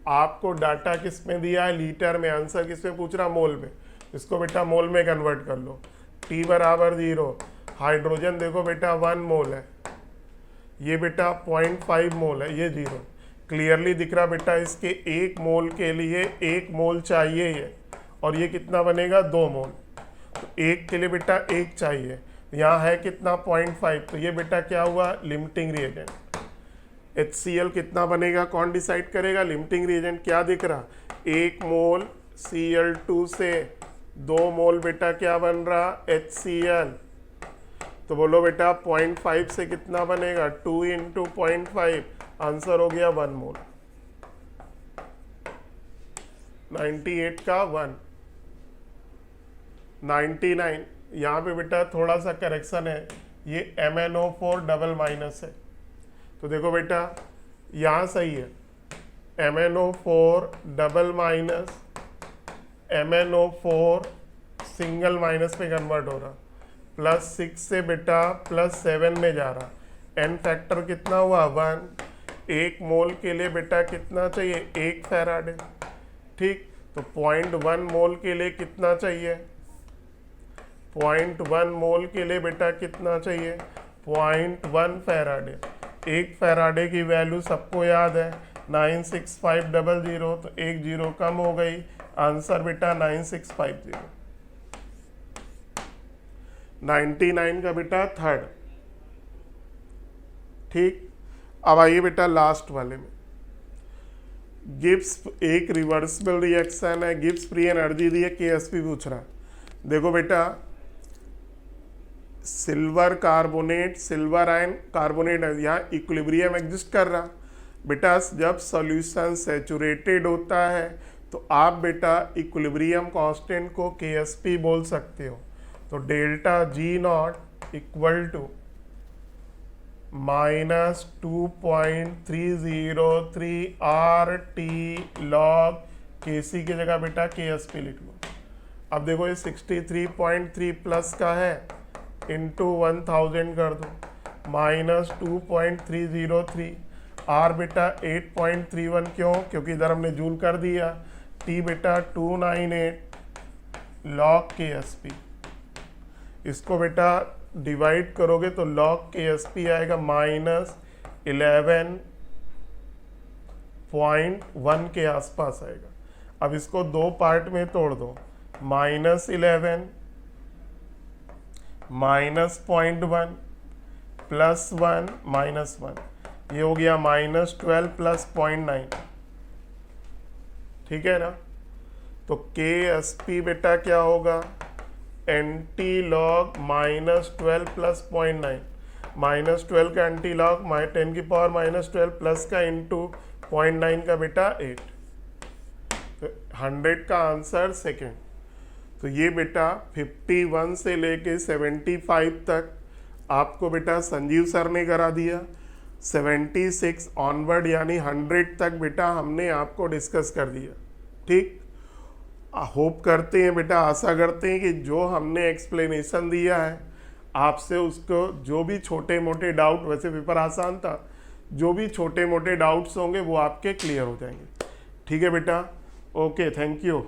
आपको डाटा किस में दिया है, लीटर में, आंसर किस में पूछ रहा, मोल में। इसको बेटा मोल में कन्वर्ट कर लो। T बराबर 0, हाइड्रोजन देखो बेटा 1 मोल है, ये बेटा 0.5 मोल है, ये 0। क्लियरली दिख रहा बेटा इसके 1 मोल के लिए 1 मोल चाहिए ये, और ये कितना बनेगा 2 मोल। तो 1 के लिए बेटा 1 चाहिए, यहाँ है कितना 0.5, तो ये बेटा क्या हुआ, लिमिटिंग रिएजेंट। HCl कितना बनेगा कौन डिसाइड करेगा, लिमिटिंग रिएजेंट। क्या दिख रहा, 1 मोल Cl2 से 2 मोल बेटा क्या बन रहा, HCl। तो बोलो बेटा 0.5 से कितना बनेगा, 2 इंटू 0.5, आंसर हो गया 1 मोल। 98 का 1, 99। यहाँ पे बेटा थोड़ा सा करेक्शन है, ये MnO4 डबल माइनस है। तो देखो बेटा यहाँ सही है, MnO4 double minus, MnO4 single minus पे कन्वर्ट हो रहा, +6 से बेटा +7 में जा रहा। n फैक्टर कितना हुआ 1। 1 मोल के लिए बेटा कितना चाहिए, 1 फैराडे। ठीक, तो 0.1 मोल के लिए कितना चाहिए, 0.1 मोल के लिए बेटा कितना चाहिए, 0.1 फैराडे। 1 फैराडे की वैल्यू सबको याद है 96500, तो 1 0 कम हो गई, आंसर बेटा 9650। 99 का बेटा थर्ड। ठीक, अब आइए बेटा लास्ट वाले में। गिब्स एक रिवर्सिबल रिएक्शन है, गिब्स फ्री एनर्जी दी है, KSP पूछ रहा। देखो बेटा silver carbonate, silver ion carbonate है, यहाँ इक्विलिब्रियम एग्जिस्ट कर रहा। बेटा जब सॉल्यूशन सैचुरेटेड होता है तो आप बेटा इक्विलिब्रियम कांस्टेंट को KSP बोल सकते हो। तो delta G0 equal to -2.303 RT log KC की जगह बेटा KSP लिख लो। अब देखो ये 63.3 प्लस का है, इंटू 1000 कर दो, -2.303 R बेटा 8.31, क्यों, क्योंकि इधर हमने जूल कर दिया। T बेटा 298 log KSP। इसको बेटा डिवाइड करोगे तो log KSP आएगा -11.1 के आसपास आएगा। अब इसको 2 पार्ट में तोड़ दो, -11 -0.1 +1 -1, ये हो गया -12 + 0.9। ठीक है ना, तो KSP बेटा क्या होगा, एंटी लॉग -12 + 0.9, -12 का एंटी लॉग 10⁻⁻12 प्लस का इंटू 0.9 का बेटा 8, तो 100 का आंसर सेकेंड। तो ये बेटा 51 से लेके 75 तक आपको बेटा संजीव सर ने करा दिया। 76 ऑनवर्ड यानी 100 तक बेटा हमने आपको डिस्कस कर दिया। ठीक, होप करते हैं बेटा, आशा करते हैं कि जो हमने एक्सप्लेनेशन दिया है आपसे उसको जो भी छोटे मोटे डाउट, वैसे पेपर आसान था, जो भी छोटे मोटे डाउट्स होंगे वो आपके क्लियर हो जाएंगे। ठीक है बेटा, ओके, थैंक यू।